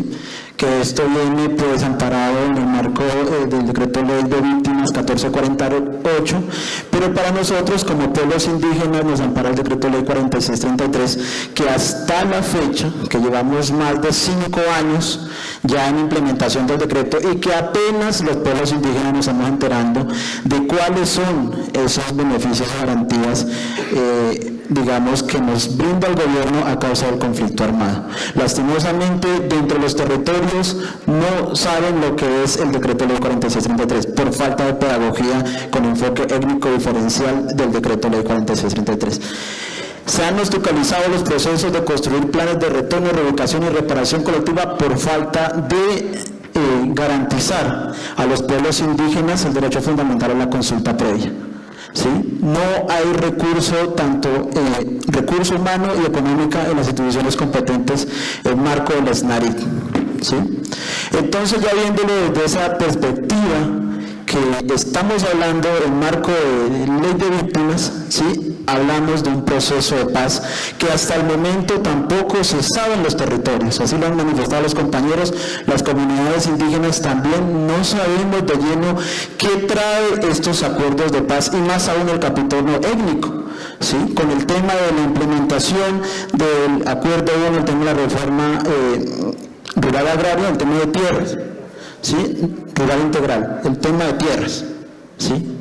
S5: Que esto viene pues amparado en el marco del Decreto Ley de Víctimas 1448, pero para nosotros como pueblos indígenas nos ampara el Decreto Ley 4633, que hasta la fecha, que llevamos más de 5 años ya en implementación del decreto, y que apenas los pueblos indígenas nos estamos enterando de cuáles son esos beneficios y garantías digamos, que nos brinda el gobierno a causa del conflicto armado. Lastimosamente, dentro de los territorios no saben lo que es el Decreto Ley 4633, por falta de pedagogía con enfoque étnico diferencial del Decreto Ley 4633. Se han obstaculizado los procesos de construir planes de retorno, reubicación y reparación colectiva por falta de garantizar a los pueblos indígenas el derecho fundamental a la consulta previa. ¿Sí? No hay recurso, tanto recurso humano y económica en las instituciones competentes en marco del SNARIC, ¿sí? Entonces, ya viéndolo desde esa perspectiva, que estamos hablando en marco de ley de víctimas, ¿sí? hablamos de un proceso de paz que hasta el momento tampoco se sabe en los territorios, así lo han manifestado los compañeros, las comunidades indígenas también no sabemos de lleno qué trae estos acuerdos de paz y más aún el capítulo étnico, ¿sí? Con el tema de la implementación del acuerdo 1, el tema de la reforma rural agraria, el tema de tierras, ¿sí? Rural integral, el tema de tierras, ¿sí?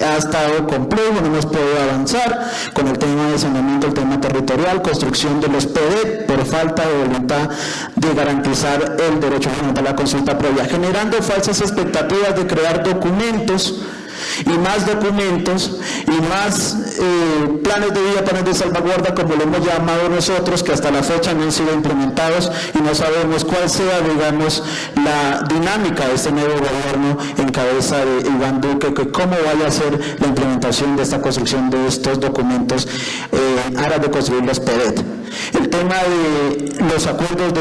S5: Ha estado complejo, no hemos podido avanzar con el tema de saneamiento, el tema territorial, construcción de los PEDET por falta de voluntad de garantizar el derecho fundamental a la consulta previa, generando falsas expectativas de crear documentos y más documentos y más planes de vida, planes de salvaguarda, como lo hemos llamado nosotros, que hasta la fecha no han sido implementados y no sabemos cuál sea, digamos, la dinámica de este nuevo gobierno en cabeza de Iván Duque, que cómo vaya a ser la implementación de esta construcción de estos documentos en aras de construir los PEDET. El tema de los acuerdos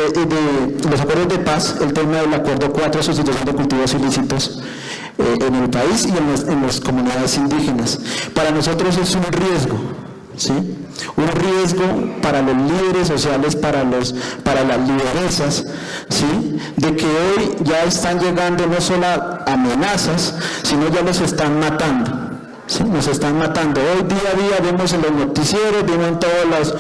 S5: de paz, el tema del acuerdo 4, sustitución de cultivos ilícitos en el país y en las comunidades indígenas. Para nosotros es un riesgo, ¿sí? Un riesgo para los líderes sociales, para las lideresas, ¿sí? De que hoy ya están llegando no solo amenazas, sino ya los están matando. Sí, nos están matando. Hoy día a día vemos en los noticieros, vemos en todos los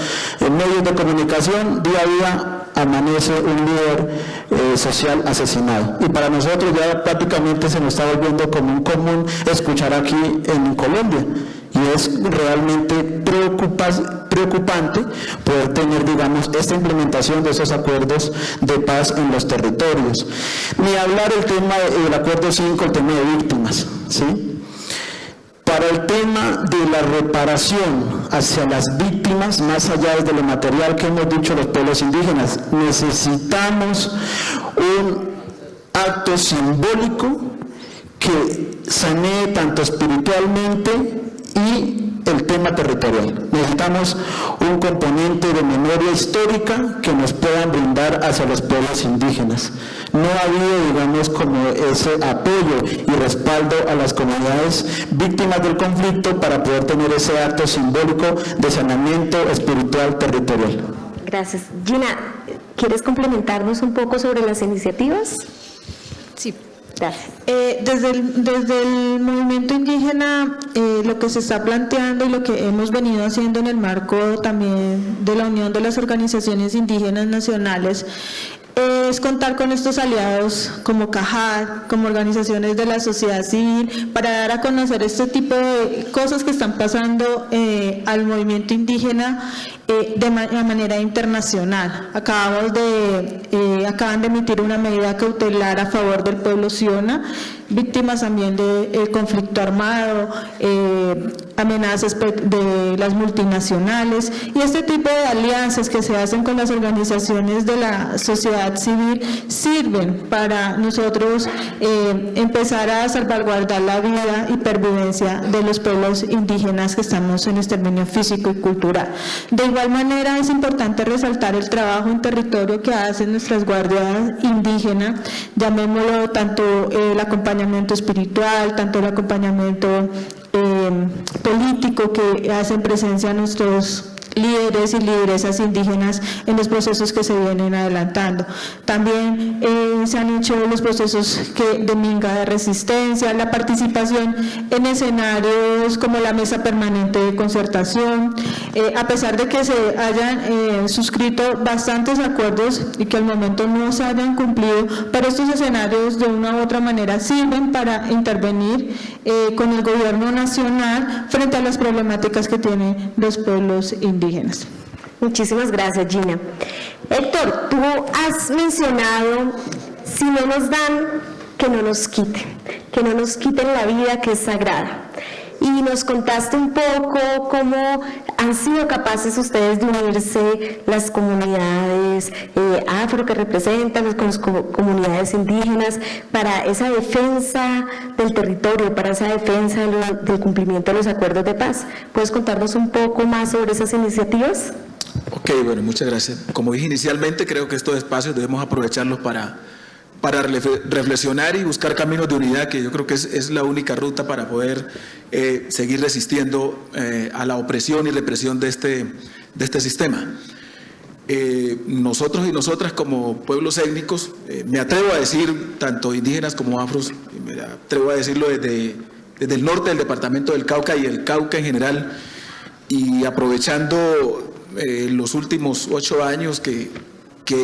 S5: medios de comunicación, día a día amanece un líder social asesinado. Y para nosotros ya prácticamente se nos está volviendo como un común escuchar aquí en Colombia. Y es realmente preocupante poder tener, digamos, esta implementación de esos acuerdos de paz en los territorios. Ni hablar el tema del acuerdo 5, el tema de víctimas, ¿sí? Para el tema de la reparación hacia las víctimas, más allá de lo material que hemos dicho los pueblos indígenas, necesitamos un acto simbólico que sanee tanto espiritualmente y el tema territorial. Necesitamos un componente de memoria histórica que nos puedan brindar hacia los pueblos indígenas. No ha habido, digamos, como ese apoyo y respaldo a las comunidades víctimas del conflicto para poder tener ese acto simbólico de saneamiento espiritual territorial.
S2: Gracias. Gina, ¿quieres complementarnos un poco sobre las iniciativas?
S3: Sí.
S2: Gracias.
S4: Desde el movimiento indígena, lo que se está planteando y lo que hemos venido haciendo en el marco también de la Unión de las Organizaciones Indígenas Nacionales es contar con estos aliados como CAJAD, como organizaciones de la sociedad civil, para dar a conocer este tipo de cosas que están pasando al movimiento indígena de manera internacional. Acaban de emitir una medida cautelar a favor del pueblo Siona, víctimas también del conflicto armado, amenazas de las multinacionales, y este tipo de alianzas que se hacen con las organizaciones de la sociedad civil sirven para nosotros empezar a salvaguardar la vida y pervivencia de los pueblos indígenas que estamos en exterminio físico y cultural. De igual manera es importante resaltar el trabajo en territorio que hacen nuestras guardias indígenas, llamémoslo tanto el acompañamiento espiritual, tanto el acompañamiento político que hacen presencia nuestros líderes y lideresas indígenas en los procesos que se vienen adelantando. También se han hecho los procesos de minga de resistencia, la participación en escenarios como la mesa permanente de concertación, a pesar de que se hayan suscrito bastantes acuerdos y que al momento no se hayan cumplido, pero estos escenarios de una u otra manera sirven para intervenir con el gobierno nacional frente a las problemáticas que tienen los pueblos indígenas.
S2: Muchísimas gracias, Gina. Héctor, tú has mencionado, si no nos dan, que no nos quiten la vida que es sagrada. Y nos contaste un poco cómo han sido capaces ustedes de unirse las comunidades afro que representan, con las comunidades indígenas, para esa defensa del territorio, para esa defensa del cumplimiento de los acuerdos de paz. ¿Puedes contarnos un poco más sobre esas iniciativas?
S6: Ok, bueno, muchas gracias. Como dije inicialmente, creo que estos espacios debemos aprovecharlos para para reflexionar y buscar caminos de unidad, que yo creo que es la única ruta para poder seguir resistiendo a la opresión y represión de este sistema. Nosotros y nosotras como pueblos étnicos, me atrevo a decir, tanto indígenas como afros, me atrevo a decirlo desde el norte del departamento del Cauca y el Cauca en general, y aprovechando los últimos 8 años que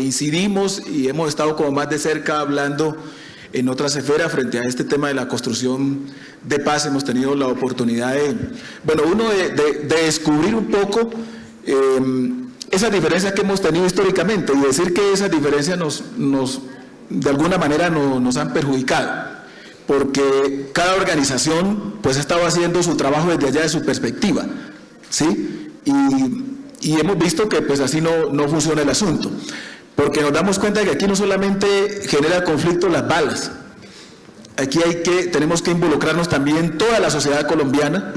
S6: incidimos y hemos estado como más de cerca hablando en otras esferas frente a este tema de la construcción de paz, hemos tenido la oportunidad de descubrir un poco esas diferencias que hemos tenido históricamente y decir que esas diferencias de alguna manera nos han perjudicado, porque cada organización pues ha estado haciendo su trabajo desde allá de su perspectiva, ¿sí? Y hemos visto que pues así no funciona el asunto, porque nos damos cuenta de que aquí no solamente genera conflicto las balas, aquí tenemos que involucrarnos también toda la sociedad colombiana,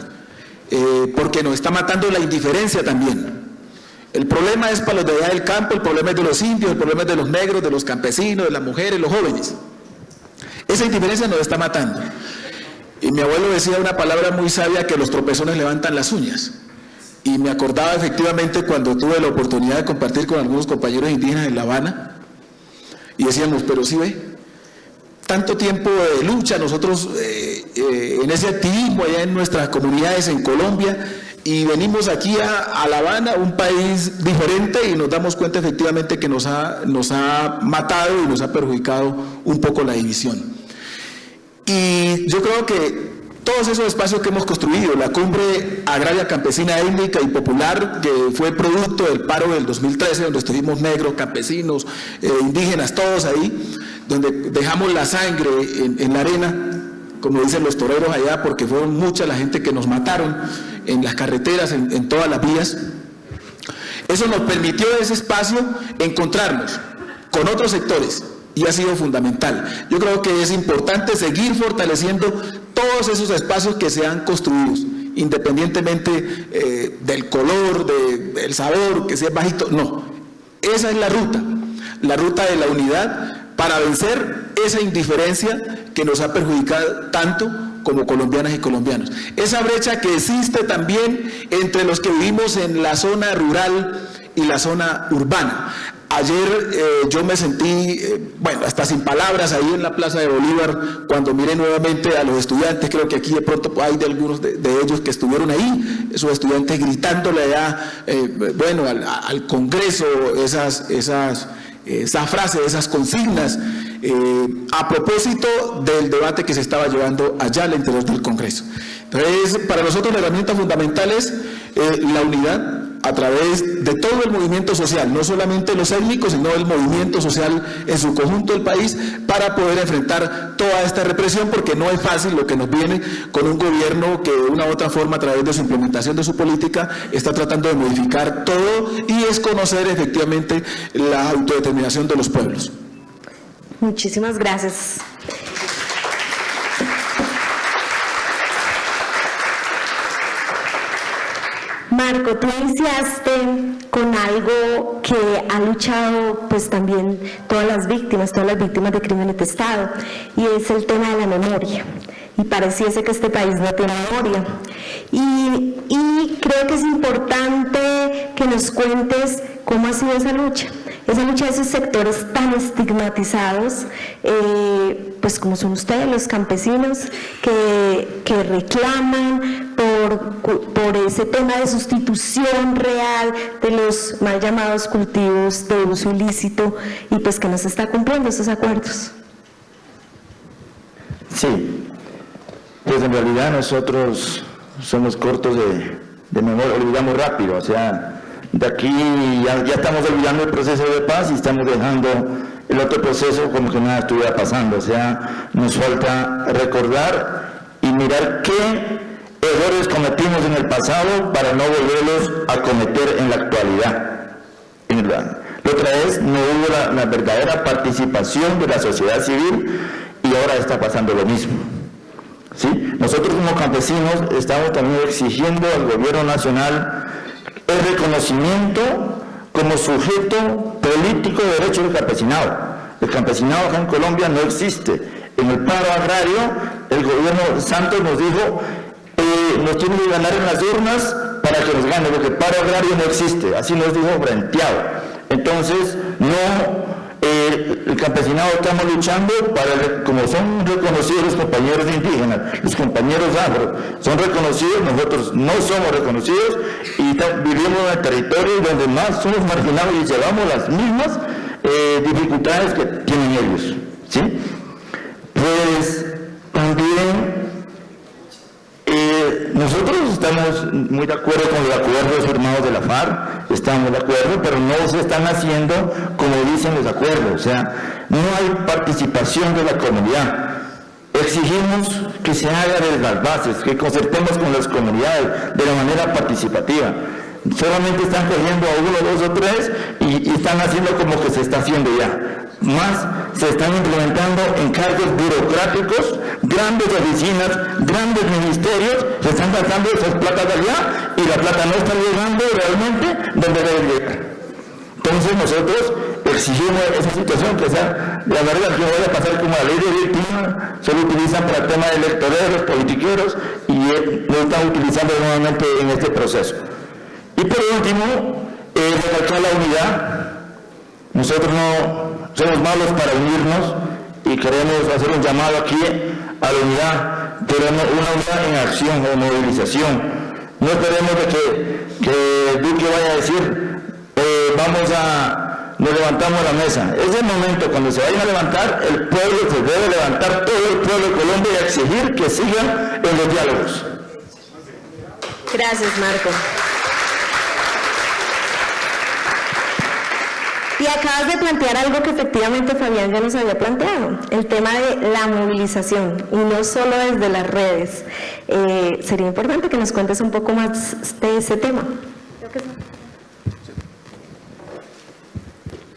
S6: porque nos está matando la indiferencia también. El problema es para los de allá del campo, el problema es de los indios, el problema es de los negros, de los campesinos, de las mujeres, los jóvenes. Esa indiferencia nos está matando. Y mi abuelo decía una palabra muy sabia, que los tropezones levantan las uñas. Y me acordaba efectivamente cuando tuve la oportunidad de compartir con algunos compañeros indígenas en La Habana, y decíamos, pero sí ve, tanto tiempo de lucha nosotros en ese activismo allá en nuestras comunidades en Colombia, y venimos aquí a La Habana, un país diferente, y nos damos cuenta efectivamente que nos ha matado y nos ha perjudicado un poco la división. Y yo creo que todos esos espacios que hemos construido, la Cumbre Agraria Campesina Étnica y Popular, que fue producto del paro del 2013, donde estuvimos negros, campesinos, indígenas, todos ahí, donde dejamos la sangre en la arena, como dicen los toreros allá, porque fueron mucha la gente que nos mataron en las carreteras, en todas las vías. Eso nos permitió ese espacio encontrarnos con otros sectores y ha sido fundamental. Yo creo que es importante seguir fortaleciendo todos esos espacios que se han construido, independientemente del color, del sabor, que sea bajito, no. Esa es la ruta de la unidad para vencer esa indiferencia que nos ha perjudicado tanto como colombianas y colombianos. Esa brecha que existe también entre los que vivimos en la zona rural y la zona urbana. Ayer yo me sentí, hasta sin palabras ahí en la Plaza de Bolívar, cuando miré nuevamente a los estudiantes. Creo que aquí de pronto hay de algunos de ellos que estuvieron ahí, esos estudiantes gritándole allá, al Congreso, esas frases, esas consignas, a propósito del debate que se estaba llevando allá al interior del Congreso. Entonces, para nosotros la herramienta fundamental es la unidad a través de todo el movimiento social, no solamente los étnicos, sino el movimiento social en su conjunto del país, para poder enfrentar toda esta represión, porque no es fácil lo que nos viene con un gobierno que de una u otra forma, a través de su implementación de su política, está tratando de modificar todo y desconocer efectivamente la autodeterminación de los pueblos.
S2: Muchísimas gracias. Marco, tú iniciaste con algo que ha luchado pues también todas las víctimas de crímenes de Estado, y es el tema de la memoria. Y pareciese que este país no tiene memoria. Y creo que es importante que nos cuentes cómo ha sido esa lucha de esos sectores tan estigmatizados, pues como son ustedes, los campesinos, que reclaman por ese tema de sustitución real de los mal llamados cultivos de uso ilícito, y pues que no se está cumpliendo esos acuerdos.
S7: Sí, pues en realidad nosotros somos cortos de memoria, olvidamos rápido, o sea, de aquí ya estamos olvidando el proceso de paz y estamos dejando el otro proceso como que nada estuviera pasando. O sea, nos falta recordar y mirar qué errores cometimos en el pasado para no volverlos a cometer en la actualidad. La otra vez no hubo la verdadera participación de la sociedad civil y ahora está pasando lo mismo. ¿Sí? Nosotros como campesinos estamos también exigiendo al gobierno nacional el reconocimiento como sujeto político de derechos del campesinado. El campesinado acá en Colombia no existe. En el paro agrario, el gobierno Santos nos dijo, nos tiene que ganar en las urnas para que nos gane, porque el paro agrario no existe, así nos dijo Brenteado. Entonces, el campesinado estamos luchando para, como son reconocidos los compañeros indígenas, los compañeros afro, son reconocidos, nosotros no somos reconocidos y vivimos en el territorio donde más somos marginados y llevamos las mismas dificultades que tienen ellos, ¿sí? Pues también nosotros estamos muy de acuerdo con los acuerdos firmados de la FARC, estamos de acuerdo, pero no se están haciendo como dicen los acuerdos, o sea, no hay participación de la comunidad. Exigimos que se haga desde las bases, que concertemos con las comunidades de la manera participativa. Solamente están cogiendo a uno, dos o tres y están haciendo como que se está haciendo ya. Más se están implementando encargos burocráticos, grandes oficinas, grandes ministerios, se están gastando esas platas de allá y la plata no está llegando realmente donde debe llegar. Entonces nosotros exigimos esa situación, que sea, la verdad que vaya a pasar como la ley de víctima, solo utilizan para temas electoreros, politiqueros y no están utilizando nuevamente en este proceso. Y por último, recalcar la unidad. Nosotros no somos malos para unirnos y queremos hacer un llamado aquí a la unidad, pero una unidad en acción o movilización. No esperemos de que Duque vaya a decir, nos levantamos la mesa. Es el momento, cuando se vayan a levantar, el pueblo se debe levantar, todo el pueblo de Colombia, y exigir que sigan en los diálogos.
S2: Gracias, Marco. Y acabas de plantear algo que efectivamente Fabián ya nos había planteado, el tema de la movilización, y no solo desde las redes. Sería importante que nos cuentes un poco más de ese tema.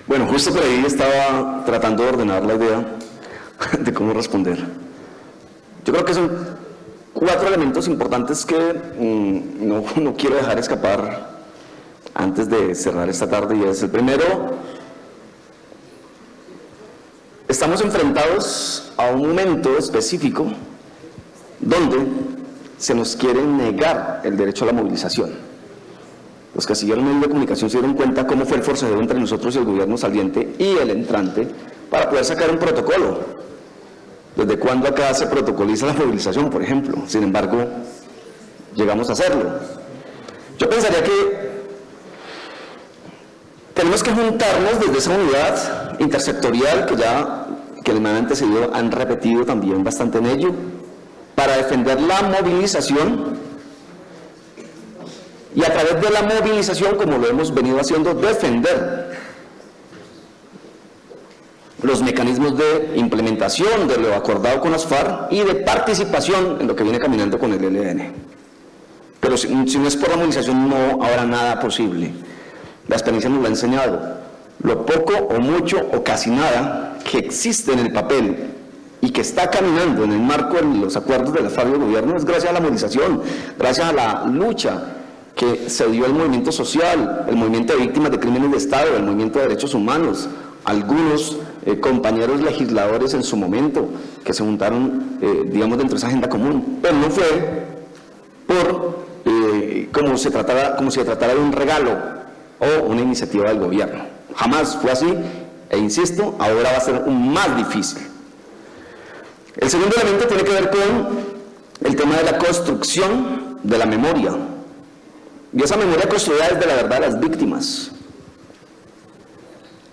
S8: Bueno, justo por ahí estaba tratando de ordenar la idea de cómo responder. Yo creo que son 4 elementos importantes que no quiero dejar escapar antes de cerrar esta tarde, y es el primero: estamos enfrentados a un momento específico donde se nos quiere negar el derecho a la movilización. Los que siguieron medios de comunicación se dieron cuenta cómo fue el forcejeo entre nosotros y el gobierno saliente y el entrante para poder sacar un protocolo. ¿Desde cuándo acá se protocoliza la movilización, por ejemplo? Sin embargo, llegamos a hacerlo. Yo pensaría que tenemos que juntarnos desde esa unidad intersectorial que el me han antecedido han repetido también bastante en ello, para defender la movilización y a través de la movilización, como lo hemos venido haciendo, defender los mecanismos de implementación de lo acordado con las FARC y de participación en lo que viene caminando con el ELN. Pero si no es por la movilización, no habrá nada posible. La experiencia nos lo ha enseñado. Lo poco o mucho o casi nada que existe en el papel y que está caminando en el marco de los acuerdos de la FARC y del gobierno es gracias a la movilización, gracias a la lucha que se dio el movimiento social, el movimiento de víctimas de crímenes de Estado, el movimiento de derechos humanos, algunos compañeros legisladores en su momento que se juntaron, digamos, dentro de esa agenda común, pero no fue por como si se tratara de un regalo o una iniciativa del gobierno. Jamás fue así, e insisto, ahora va a ser aún más difícil. El segundo elemento tiene que ver con el tema de la construcción de la memoria. Y esa memoria construida es de la verdad de las víctimas.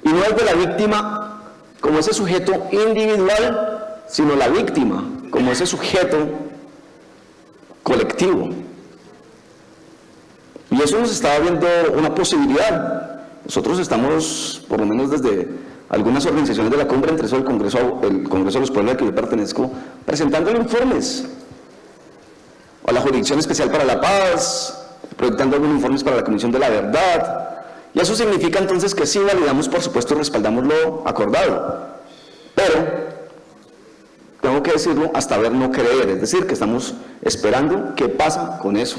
S8: Y no es de la víctima como ese sujeto individual, sino la víctima como ese sujeto colectivo. Y eso nos está abriendo una posibilidad. Nosotros estamos, por lo menos desde algunas organizaciones de la cumbre, entre eso el Congreso de los Pueblos al que yo pertenezco, presentando informes a la Jurisdicción Especial para la Paz, proyectando algunos informes para la Comisión de la Verdad, y eso significa entonces que sí validamos, por supuesto, y respaldamos lo acordado, pero tengo que decirlo, hasta ver no creer, es decir, que estamos esperando qué pasa con eso,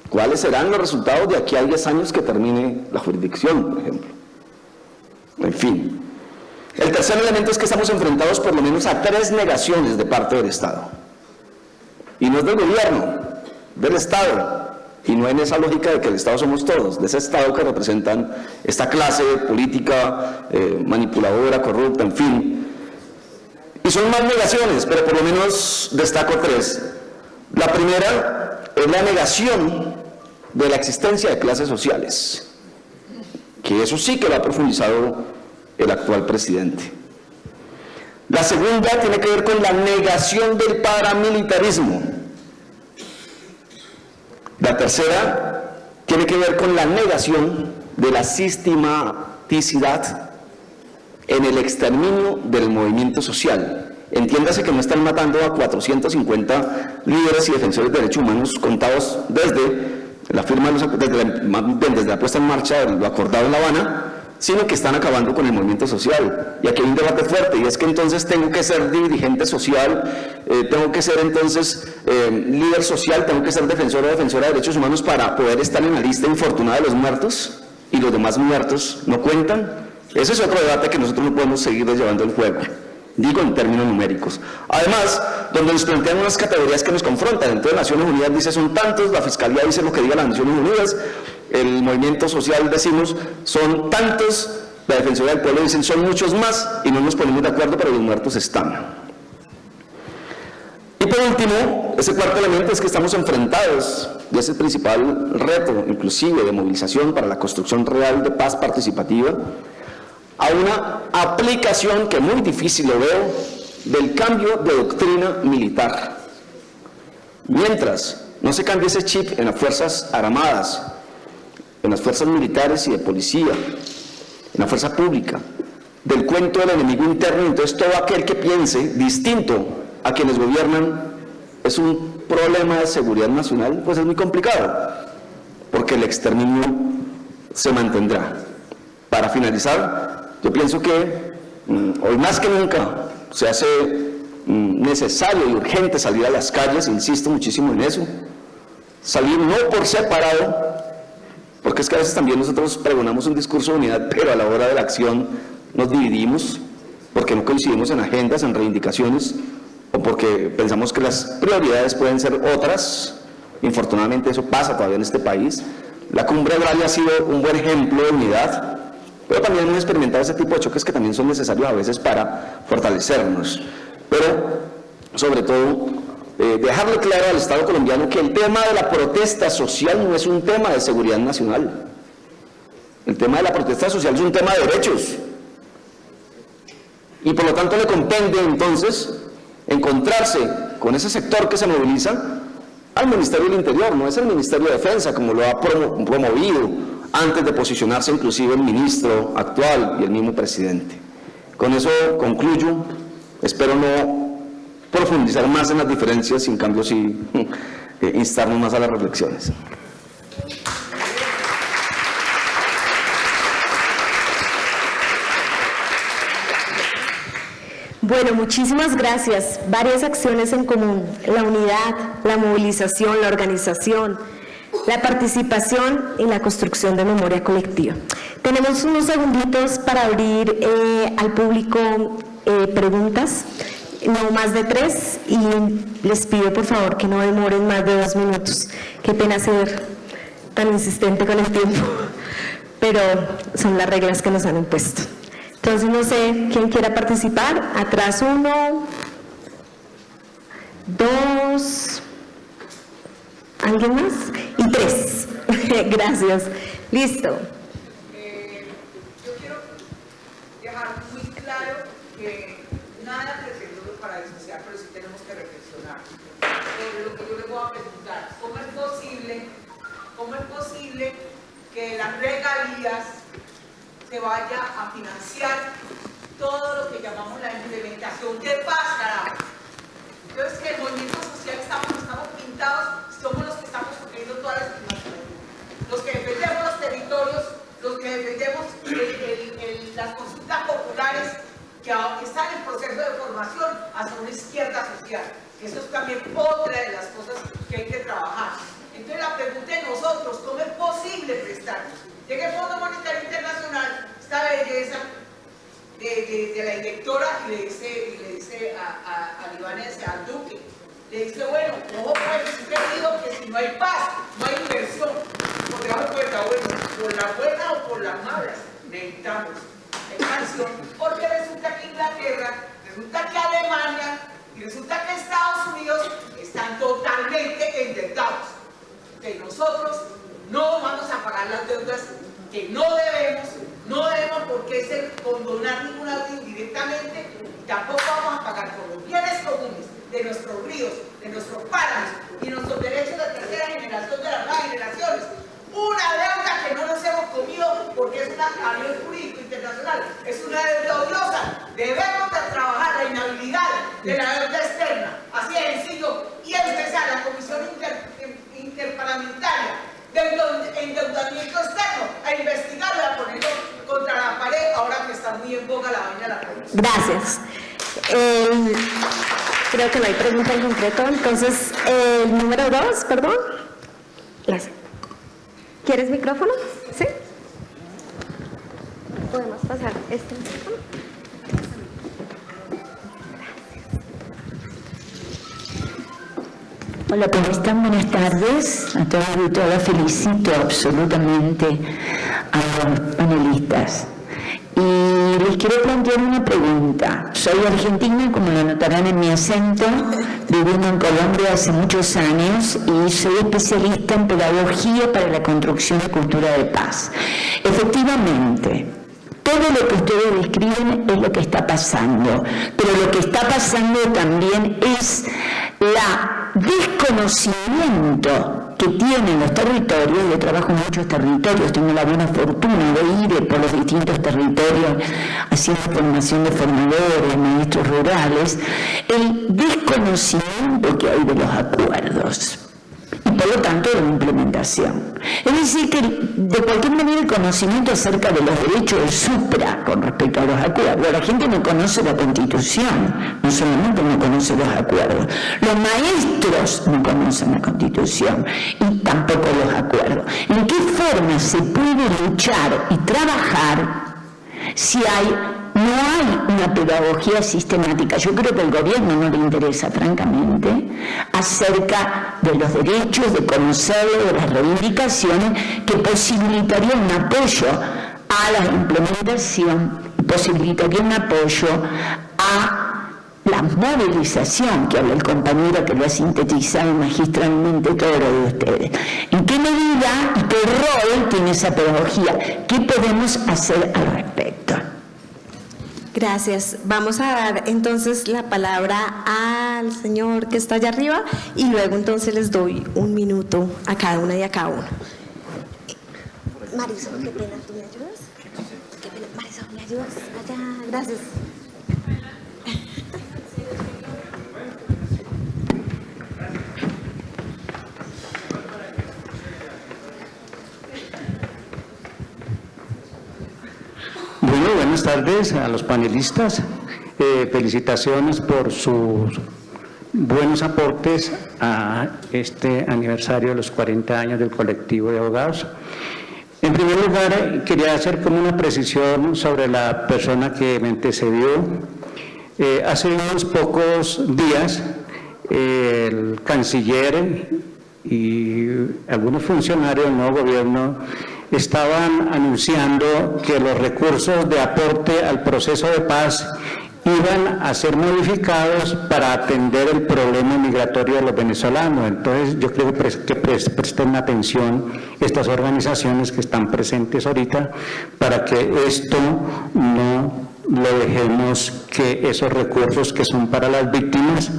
S8: cuáles serán los resultados de aquí a 10 años que termine la jurisdicción, por ejemplo. En fin, El tercer elemento es que estamos enfrentados por lo menos a 3 negaciones de parte del Estado. Y no es del gobierno, del Estado. Y no en esa lógica de que el Estado somos todos, de ese Estado que representan esta clase política manipuladora, corrupta, en fin. Y son más negaciones, pero por lo menos destaco 3. La primera es la negación de la existencia de clases sociales, que eso sí que lo ha profundizado el actual presidente. La segunda tiene que ver con la negación del paramilitarismo. La tercera tiene que ver con la negación de la sistematicidad en el exterminio del movimiento social. Entiéndase que no están matando a 450 líderes y defensores de derechos humanos contados desde la firma, desde la puesta en marcha de lo acordado en La Habana, sino que están acabando con el movimiento social. Y aquí hay un debate fuerte, y es que entonces tengo que ser dirigente social, tengo que ser entonces líder social, tengo que ser defensor o defensora de derechos humanos para poder estar en la lista infortunada de los muertos, y los demás muertos no cuentan. Ese es otro debate que nosotros no podemos seguir llevando el juego, digo en términos numéricos. Además, donde nos plantean unas categorías que nos confrontan. Entonces Naciones Unidas dice son tantos, la Fiscalía dice lo que diga las Naciones Unidas, el movimiento social decimos son tantos, la Defensoría del Pueblo dicen son muchos más, y no nos ponemos de acuerdo, pero los muertos están. Y por último, ese cuarto elemento es que estamos enfrentados, y es el principal reto, inclusive de movilización para la construcción real de paz participativa, a una aplicación que muy difícil lo veo, del cambio de doctrina militar. Mientras no se cambie ese chip en las Fuerzas Armadas, en las fuerzas militares y de policía, en la fuerza pública, del cuento del enemigo interno, entonces todo aquel que piense distinto a quienes gobiernan es un problema de seguridad nacional, pues es muy complicado, porque el exterminio se mantendrá. Para finalizar, yo pienso que hoy más que nunca se hace necesario y urgente salir a las calles, insisto muchísimo en eso, salir no por separado, porque es que a veces también nosotros pregonamos un discurso de unidad, pero a la hora de la acción nos dividimos, porque no coincidimos en agendas, en reivindicaciones, o porque pensamos que las prioridades pueden ser otras. Infortunadamente eso pasa todavía en este país. La cumbre agraria ha sido un buen ejemplo de unidad, pero también hemos experimentado ese tipo de choques que también son necesarios a veces para fortalecernos. Pero, sobre todo, dejarle claro al Estado colombiano que el tema de la protesta social no es un tema de seguridad nacional. El tema de la protesta social es un tema de derechos. Y por lo tanto le compete entonces encontrarse con ese sector que se moviliza al Ministerio del Interior, no es el Ministerio de Defensa como lo ha promovido antes de posicionarse inclusive el ministro actual y el mismo presidente. Con eso concluyo, espero no profundizar más en las diferencias, y en cambio sí instarnos más a las reflexiones.
S2: Bueno, muchísimas gracias. Varias acciones en común: la unidad, la movilización, la organización, la participación y la construcción de memoria colectiva. Tenemos unos segunditos para abrir al público preguntas, no más de 3, y les pido por favor que no demoren más de 2 minutos. Qué pena ser tan insistente con el tiempo, pero son las reglas que nos han impuesto. Entonces, no sé quién quiera participar. Atrás 1, 2, ¿alguien más? Y 3. Gracias. Listo.
S9: Yo quiero dejar muy claro que nada pretendo para disociar, pero sí tenemos que reflexionar sobre lo que yo les voy a preguntar. ¿Cómo es posible que las regalías se vaya a financiar todo lo que llamamos la implementación de paz, carajo? Entonces, que el movimiento social estamos pintados, somos los que estamos sufriendo todas las discriminaciones, los que defendemos los territorios, los que defendemos las consultas populares que están en proceso de formación hacia una izquierda social. Eso es también otra de las cosas que hay que trabajar. Entonces, la pregunta de nosotros: ¿cómo es posible prestarnos? Llega el Fondo Monetario Internacional, esta belleza de de la directora y le dice a Libánez, al Duque, le dice, bueno, ojo pues, usted dijo que si no hay paz, no hay inversión. Por debajo de cuenta, bueno, por la buena o por las malas, necesitamos expansión, porque resulta que Inglaterra, resulta que Alemania y resulta que Estados Unidos están totalmente endeudados. Que nosotros no vamos a pagar las deudas que no debemos porque es el condonar ninguna deuda indirectamente, y tampoco vamos a pagar por los bienes comunes de nuestros ríos, de nuestros páramos y nuestros derechos de tercera generación, de las nuevas generaciones. Una deuda que no nos hemos comido porque es a nivel jurídico internacional, es una deuda odiosa. Debemos de trabajar la inhabilidad de la deuda externa, así de sencillo, y empezar la Comisión Interparlamentaria del endeudamiento externo a investigarlo y a ponerlo contra la pared, ahora que está muy en boga la vaina de la corrupción.
S2: Gracias. Creo que no hay pregunta en concreto, entonces el número 2, perdón. Gracias. ¿Quieres micrófono? ¿Sí? ¿Podemos pasar este micrófono?
S10: Hola, ¿cómo están? Buenas tardes. A todos y todas felicito absolutamente a los panelistas. Y les quiero plantear una pregunta. Soy argentina, como lo notarán en mi acento, viviendo en Colombia hace muchos años y soy especialista en pedagogía para la construcción de cultura de paz. Efectivamente, todo lo que ustedes describen es lo que está pasando, pero lo que está pasando también es la desconocimiento que tienen los territorios. Yo trabajo en muchos territorios, tengo la buena fortuna de ir por los distintos territorios haciendo formación de formadores, maestros rurales, el desconocimiento que hay de los acuerdos y por lo tanto de la implementación. Es decir, que de cualquier manera el conocimiento acerca de los derechos es supra con respecto a los acuerdos. La gente no conoce la Constitución, no solamente no conoce los acuerdos, los maestros no conocen la Constitución y tampoco los acuerdos. ¿En qué forma se puede luchar y trabajar si no hay una pedagogía sistemática? Yo creo que al gobierno no le interesa, francamente, acerca de los derechos, de conocerlo, de las reivindicaciones, que posibilitaría un apoyo a la implementación, posibilitaría un apoyo a la movilización, que habla el compañero que lo ha sintetizado magistralmente todo lo de ustedes. ¿En qué medida y qué rol tiene esa pedagogía? ¿Qué podemos hacer al respecto?
S2: Gracias. Vamos a dar entonces la palabra al señor que está allá arriba y luego entonces les doy un minuto a cada una y a cada uno. Marisol, qué pena, ¿tú me ayudas? Qué pena, Marisol, ¿me ayudas? Allá, gracias.
S11: Bueno, buenas tardes a los panelistas. Felicitaciones por sus buenos aportes a este aniversario de los 40 años del colectivo de abogados. En primer lugar, quería hacer como una precisión sobre la persona que me antecedió. Hace unos pocos días, el canciller y algunos funcionarios del nuevo gobierno estaban anunciando que los recursos de aporte al proceso de paz iban a ser modificados para atender el problema migratorio de los venezolanos. Entonces yo creo que presten atención estas organizaciones que están presentes ahorita para que esto no lo dejemos, que esos recursos que son para las víctimas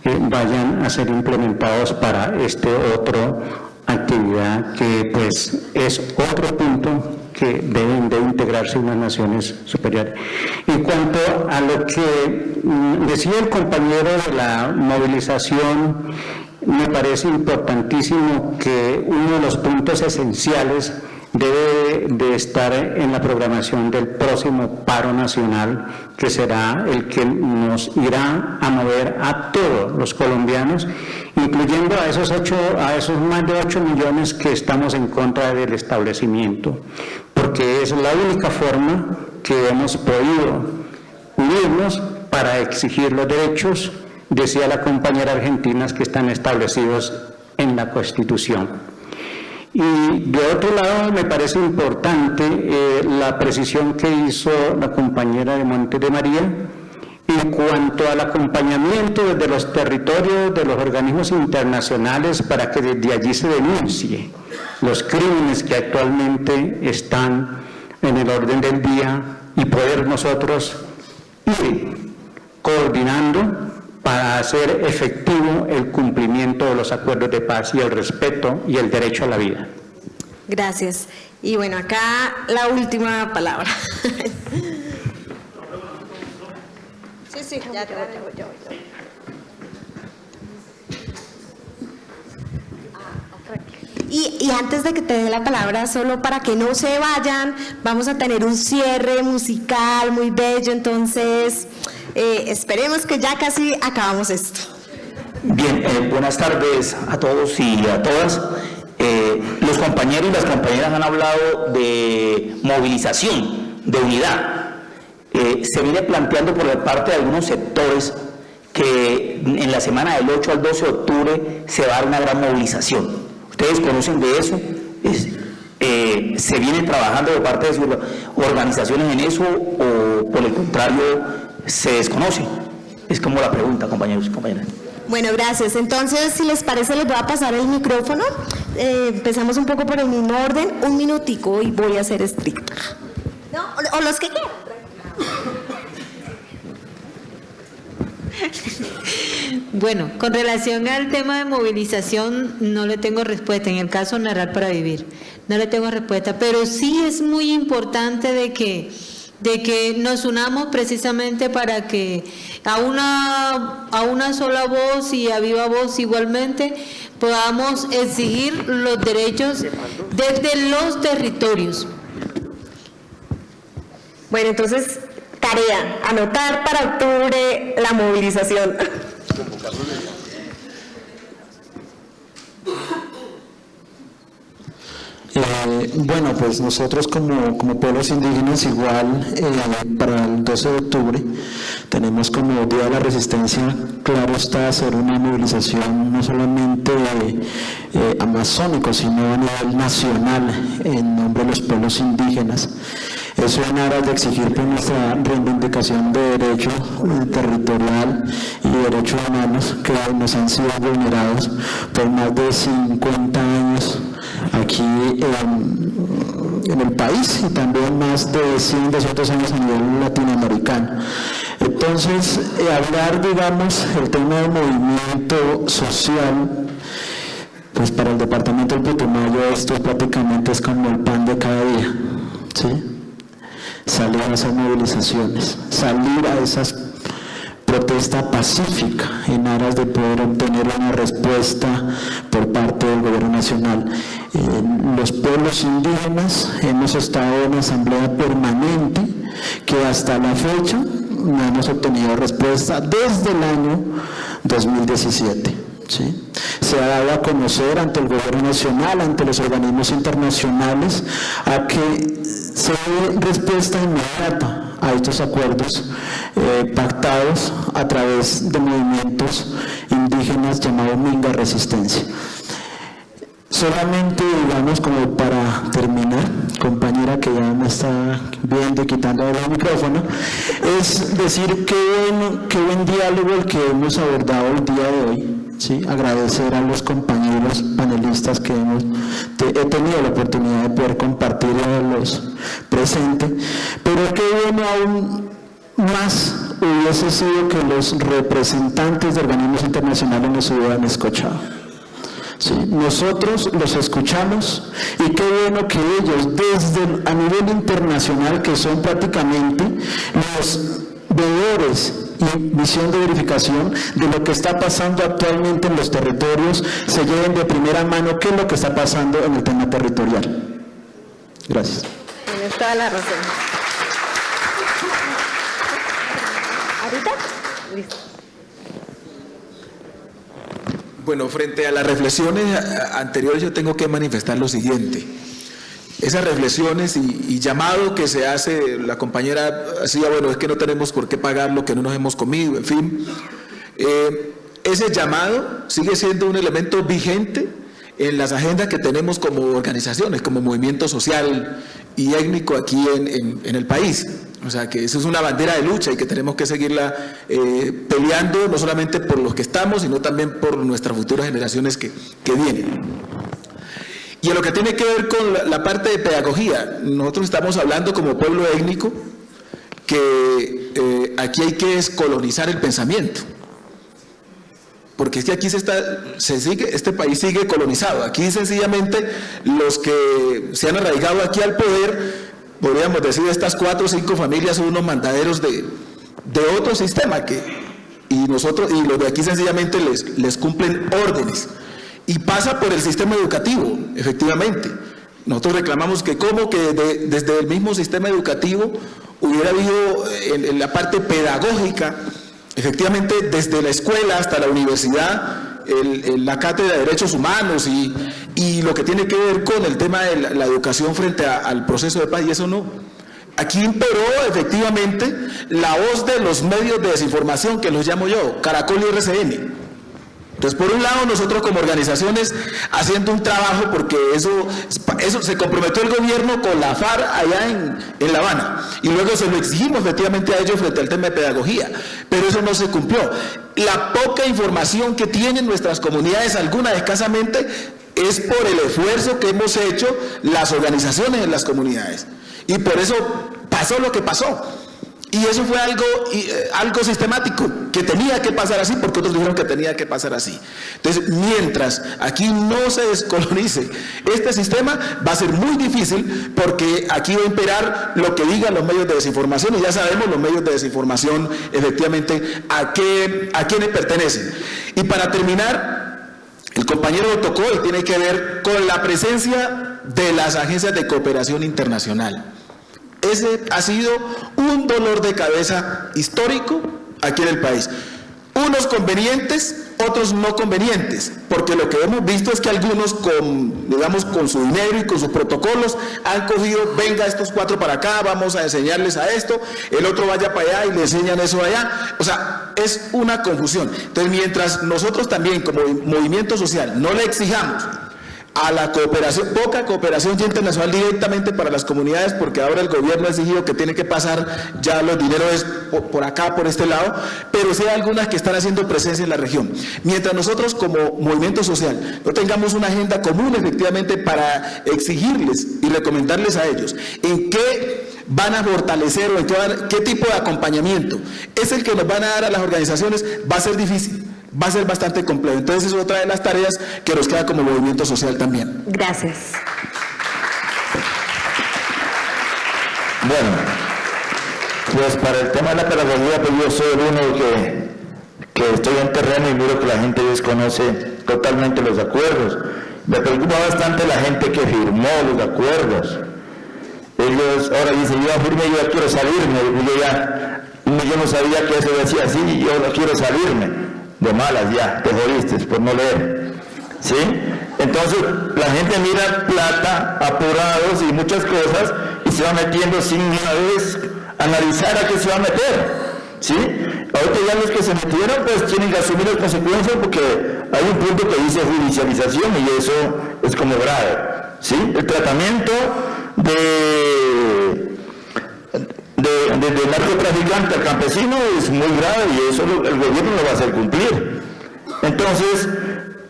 S11: vayan a ser implementados para este otro actividad que pues es otro punto que deben de integrarse unas naciones superiores. En cuanto a lo que decía el compañero de la movilización, me parece importantísimo que uno de los puntos esenciales debe de estar en la programación del próximo paro nacional, que será el que nos irá a mover a todos los colombianos, incluyendo a esos más de 8 millones que estamos en contra del establecimiento, porque es la única forma que hemos podido unirnos para exigir los derechos, decía la compañera argentina, que están establecidos en la Constitución. Y de otro lado, me parece importante la precisión que hizo la compañera de Montes de María en cuanto al acompañamiento desde los territorios de los organismos internacionales para que desde allí se denuncie los crímenes que actualmente están en el orden del día y poder nosotros ir coordinando para hacer efectivo el cumplimiento de los acuerdos de paz y el respeto y el derecho a la vida.
S2: Gracias. Y bueno, acá la última palabra. Sí, ya te voy. Y antes de que te dé la palabra, solo para que no se vayan, vamos a tener un cierre musical muy bello, entonces esperemos que ya casi acabamos esto.
S7: Bien, buenas tardes a todos y a todas. Los compañeros y las compañeras han hablado de movilización, de unidad. Se viene planteando por parte de algunos sectores que en la semana del 8 al 12 de octubre se va a dar una gran movilización. ¿Ustedes conocen de eso? ¿Se viene trabajando de parte de sus organizaciones en eso o por el contrario se desconoce? Es como la pregunta, compañeros y compañeras.
S2: Bueno, gracias. Entonces, si les parece, les voy a pasar el micrófono. Empezamos un poco por el mismo orden, un minutico y voy a ser estricta. ¿No? O los que quieran.
S3: Bueno, con relación al tema de movilización, no le tengo respuesta. En el caso Narrar para Vivir, no le tengo respuesta, pero sí es muy importante de que nos unamos precisamente para que a una sola voz y a viva voz igualmente podamos exigir los derechos desde los territorios.
S2: Bueno, entonces, tarea, anotar para octubre la movilización.
S5: Bueno, pues nosotros como pueblos indígenas igual para el 12 de octubre tenemos como Día de la Resistencia, claro está, hacer una movilización no solamente amazónico, sino a nivel nacional en nombre de los pueblos indígenas. Eso en aras de exigir por nuestra reivindicación de derecho territorial y derechos humanos que nos han sido vulnerados por más de 50 años aquí en el país y también más de 100, 200 años a nivel latinoamericano. Entonces, hablar, digamos, el tema del movimiento social, pues para el departamento del Putumayo esto prácticamente es como el pan de cada día, ¿sí? Salir a esas movilizaciones, salir a esas protesta pacífica en aras de poder obtener una respuesta por parte del gobierno nacional. Los pueblos indígenas hemos estado en asamblea permanente que hasta la fecha no hemos obtenido respuesta desde el año 2017. ¿sí? Se ha dado a conocer ante el gobierno nacional, ante los organismos internacionales, a que se dé respuesta inmediata a estos acuerdos pactados a través de movimientos indígenas llamados Minga Resistencia. Solamente, digamos, como para terminar, compañera que ya me está viendo y quitando el micrófono, es decir qué buen diálogo el que hemos abordado el día de hoy. ¿sí? Agradecer a los compañeros panelistas que he tenido la oportunidad de poder compartir a los presentes, pero qué bueno aún más hubiese sido que los representantes de organismos internacionales nos hubieran escuchado. ¿sí? Nosotros los escuchamos y qué bueno que ellos a nivel internacional, que son prácticamente los veedores y misión de verificación de lo que está pasando actualmente en los territorios, se lleven de primera mano qué es lo que está pasando en el tema territorial. Gracias.
S2: Tienes toda la razón. ¿Ahorita? Listo.
S6: Bueno, frente a las reflexiones anteriores yo tengo que manifestar lo siguiente. esas reflexiones y llamado que se hace, la compañera decía, bueno, es que no tenemos por qué pagar lo que no nos hemos comido, en fin. Ese llamado sigue siendo un elemento vigente en las agendas que tenemos como organizaciones, como movimiento social y étnico aquí en el país. O sea, que eso es una bandera de lucha y que tenemos que seguirla peleando, no solamente por los que estamos, sino también por nuestras futuras generaciones que vienen. Y en lo que tiene que ver con la parte de pedagogía, nosotros estamos hablando como pueblo étnico que aquí hay que descolonizar el pensamiento. Porque es que aquí este país sigue colonizado. Aquí sencillamente los que se han arraigado aquí al poder, podríamos decir, estas 4 o 5 familias son unos mandaderos de otro sistema y los de aquí sencillamente les cumplen órdenes. Y pasa por el sistema educativo, efectivamente. Nosotros reclamamos que desde el mismo sistema educativo hubiera habido en la parte pedagógica, efectivamente desde la escuela hasta la universidad, la cátedra de derechos humanos y lo que tiene que ver con el tema de la educación frente al proceso de paz, y eso no. Aquí imperó efectivamente la voz de los medios de desinformación, que los llamo yo, Caracol y RCN. Entonces, por un lado, nosotros como organizaciones haciendo un trabajo, porque eso se comprometió el gobierno con la FARC allá en La Habana, y luego se lo exigimos efectivamente a ellos frente al tema de pedagogía, pero eso no se cumplió. La poca información que tienen nuestras comunidades, algunas escasamente, es por el esfuerzo que hemos hecho las organizaciones en las comunidades, y por eso pasó lo que pasó. Y eso fue algo sistemático, que tenía que pasar así, porque otros dijeron que tenía que pasar así. Entonces, mientras aquí no se descolonice este sistema, va a ser muy difícil, porque aquí va a imperar lo que digan los medios de desinformación, y ya sabemos los medios de desinformación, efectivamente, a quiénes pertenecen. Y para terminar, el compañero lo tocó y tiene que ver con la presencia de las agencias de cooperación internacional. Ese ha sido un dolor de cabeza histórico aquí en el país. Unos convenientes, otros no convenientes, porque lo que hemos visto es que algunos con su dinero y con sus protocolos han cogido, venga estos 4 para acá, vamos a enseñarles a esto, el otro vaya para allá y le enseñan eso allá. O sea, es una confusión. Entonces, mientras nosotros también como movimiento social no le exijamos a la cooperación, poca cooperación internacional directamente para las comunidades, porque ahora el gobierno ha exigido que tiene que pasar ya los dineros por acá, por este lado, pero sí hay algunas que están haciendo presencia en la región. Mientras nosotros como movimiento social no tengamos una agenda común efectivamente para exigirles y recomendarles a ellos en qué van a fortalecer o en qué tipo de acompañamiento es el que nos van a dar a las organizaciones, va a ser difícil. Va a ser bastante complejo. Entonces es otra de las tareas que nos queda como movimiento social también.
S2: Gracias.
S7: Bueno, pues para el tema de la pedagogía, pues yo soy el único que estoy en terreno y miro que la gente desconoce totalmente los acuerdos. Me preocupa bastante la gente que firmó los acuerdos. Ellos ahora dicen, yo firmé, yo ya quiero salirme. Yo no sabía que eso decía así, yo no quiero salirme. De malas ya, te jodiste por no leer, ¿sí? Entonces la gente mira plata, apurados y muchas cosas y se va metiendo sin una vez analizar a qué se va a meter, ¿sí? Ahorita ya los que se metieron pues tienen que asumir las consecuencias, porque hay un punto que dice judicialización y eso es como grave, ¿sí? El tratamiento de narcotraficante al campesino es muy grave y eso el gobierno lo va a hacer cumplir. Entonces,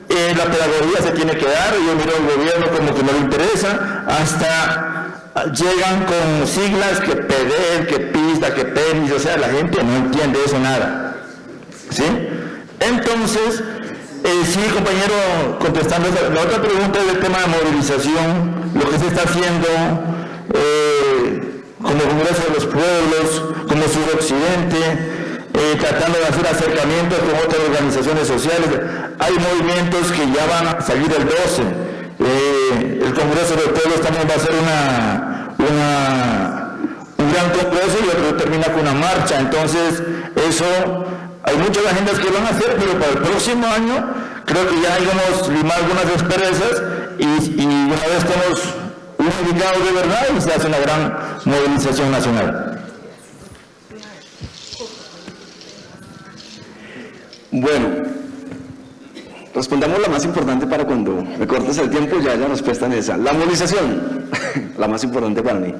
S7: la pedagogía se tiene que dar, yo miro al gobierno como que no le interesa, hasta llegan con siglas que PEDEL, que PISDA, que PENIS, o sea, la gente no entiende eso nada, ¿sí? Entonces, sí, compañero, contestando la otra pregunta del tema de movilización, lo que se está haciendo como Congreso de los Pueblos, como Suroccidente, tratando de hacer acercamientos con otras organizaciones sociales. Hay movimientos que ya van a salir el 12. El Congreso de los Pueblos también va a ser un gran congreso y otro termina con una marcha. Entonces, eso, hay muchas agendas que van a hacer, pero para el próximo año creo que ya íbamos a limar algunas asperezas y una vez estemos unificados de verdad y se hace una gran movilización nacional.
S8: Bueno, respondamos la más importante para cuando me cortes el tiempo, ya haya respuesta en esa. La movilización, la más importante para mí.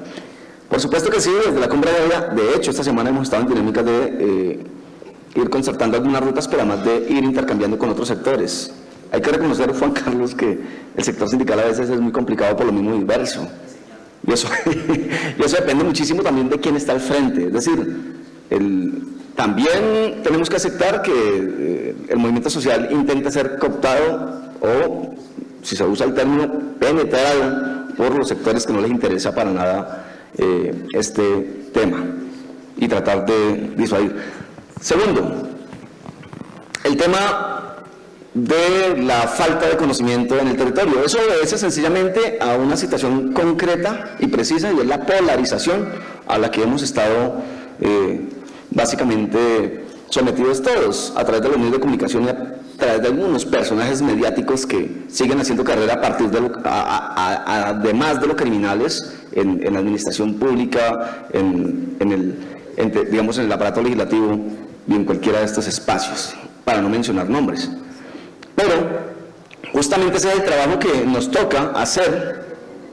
S8: Por supuesto que sí, desde la Cumbre de Ávila, de hecho, esta semana hemos estado en dinámica de ir concertando algunas rutas, pero además de ir intercambiando con otros sectores. Hay que reconocer, Juan Carlos, que el sector sindical a veces es muy complicado por lo mismo diverso. Y eso depende muchísimo también de quién está al frente. Es decir, también tenemos que aceptar que el movimiento social intenta ser cooptado o, si se usa el término, penetrado por los sectores que no les interesa para nada este tema y tratar de disuadir. Segundo, el tema de la falta de conocimiento en el territorio. Eso obedece sencillamente a una situación concreta y precisa, y es la polarización a la que hemos estado básicamente sometidos todos a través de los medios de comunicación y a través de algunos personajes mediáticos que siguen haciendo carrera a partir de además de lo criminales en la administración pública, digamos en el aparato legislativo y en cualquiera de estos espacios, para no mencionar nombres. Pero justamente ese es el trabajo que nos toca hacer,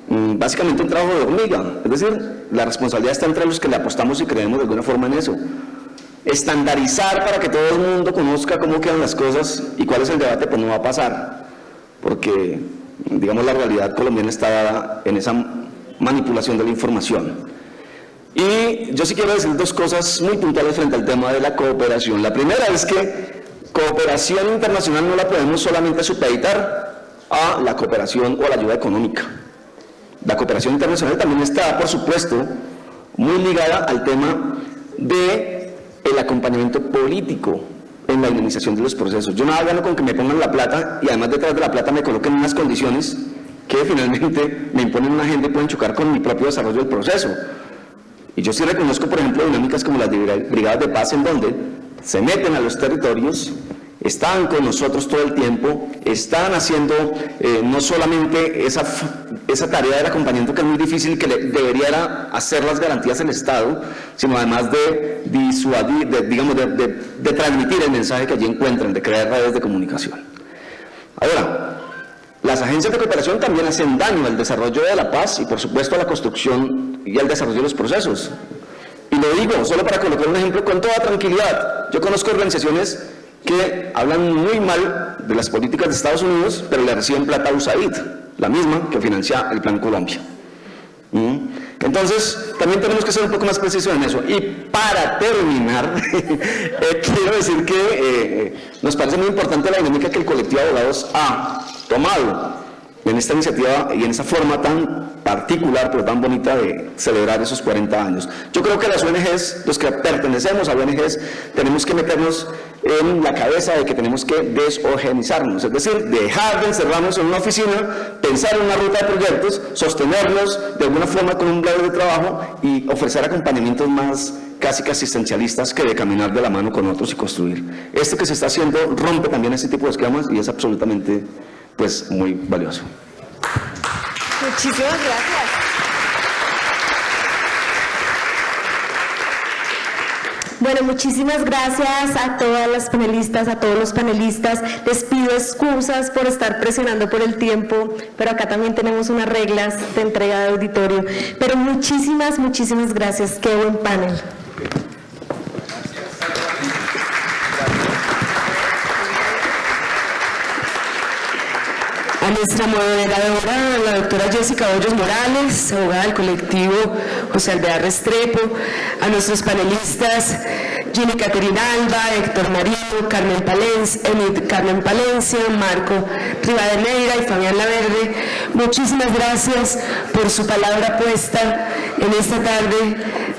S8: básicamente un trabajo de hormiga, es decir, la responsabilidad está entre los que le apostamos y creemos de alguna forma en eso. Estandarizar para que todo el mundo conozca cómo quedan las cosas y cuál es el debate, pues no va a pasar, porque, digamos, la realidad colombiana está dada en esa manipulación de la información. Y yo sí quiero decir dos cosas muy puntuales frente al tema de la cooperación. La primera es que cooperación internacional no la podemos solamente supeditar a la cooperación o a la ayuda económica. La cooperación internacional también está, por supuesto, muy ligada al tema del acompañamiento político en la dinamización de los procesos. Yo nada gano con que me pongan la plata y además detrás de la plata me coloquen unas condiciones que finalmente me imponen una agenda y pueden chocar con mi propio desarrollo del proceso. Y yo sí reconozco, por ejemplo, dinámicas como las de brigadas de paz, en donde se meten a los territorios, están con nosotros todo el tiempo, están haciendo no solamente esa tarea del acompañamiento que es muy difícil y que debería hacer las garantías del Estado, sino además de disuadir, de transmitir el mensaje que allí encuentran, de crear redes de comunicación. Ahora, las agencias de cooperación también hacen daño al desarrollo de la paz y, por supuesto, a la construcción y al desarrollo de los procesos. Y lo digo solo para colocar un ejemplo con toda tranquilidad. Yo conozco organizaciones que hablan muy mal de las políticas de Estados Unidos, pero le reciben plata a USAID, la misma que financia el Plan Colombia. Entonces, también tenemos que ser un poco más precisos en eso. Y para terminar, quiero decir que nos parece muy importante la dinámica que el colectivo de abogados ha tomado en esta iniciativa y en esa forma tan particular, pero tan bonita de celebrar esos 40 años. Yo creo que las ONGs, los que pertenecemos a ONGs, tenemos que meternos en la cabeza de que tenemos que desorganizarnos, es decir, dejar de encerrarnos en una oficina, pensar en una ruta de proyectos, sostenernos de alguna forma con un plan de trabajo y ofrecer acompañamientos más casi que asistencialistas que de caminar de la mano con otros y construir. Esto que se está haciendo rompe también ese tipo de esquemas y es absolutamente, pues, muy valioso.
S2: Muchísimas gracias. Bueno, muchísimas gracias a todas las panelistas, a todos los panelistas. Les pido excusas por estar presionando por el tiempo, pero acá también tenemos unas reglas de entrega de auditorio. Pero muchísimas gracias. Qué buen panel.
S1: A nuestra moderadora, la doctora Jessica Hoyos Morales, abogada del colectivo José Alvear Restrepo, a nuestros panelistas Gini Caterina Alba, Héctor Marino, Carmen Palencia, Marco Rivadeneira y Fabián Laverde, muchísimas gracias por su palabra puesta en esta tarde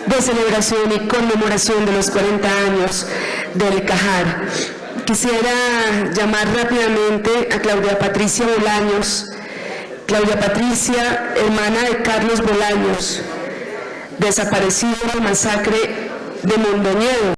S1: de celebración y conmemoración de los 40 años del CAJAR. Quisiera llamar rápidamente a Claudia Patricia Bolaños. Claudia Patricia, hermana de Carlos Bolaños, desaparecido en la masacre de Mondoñedo.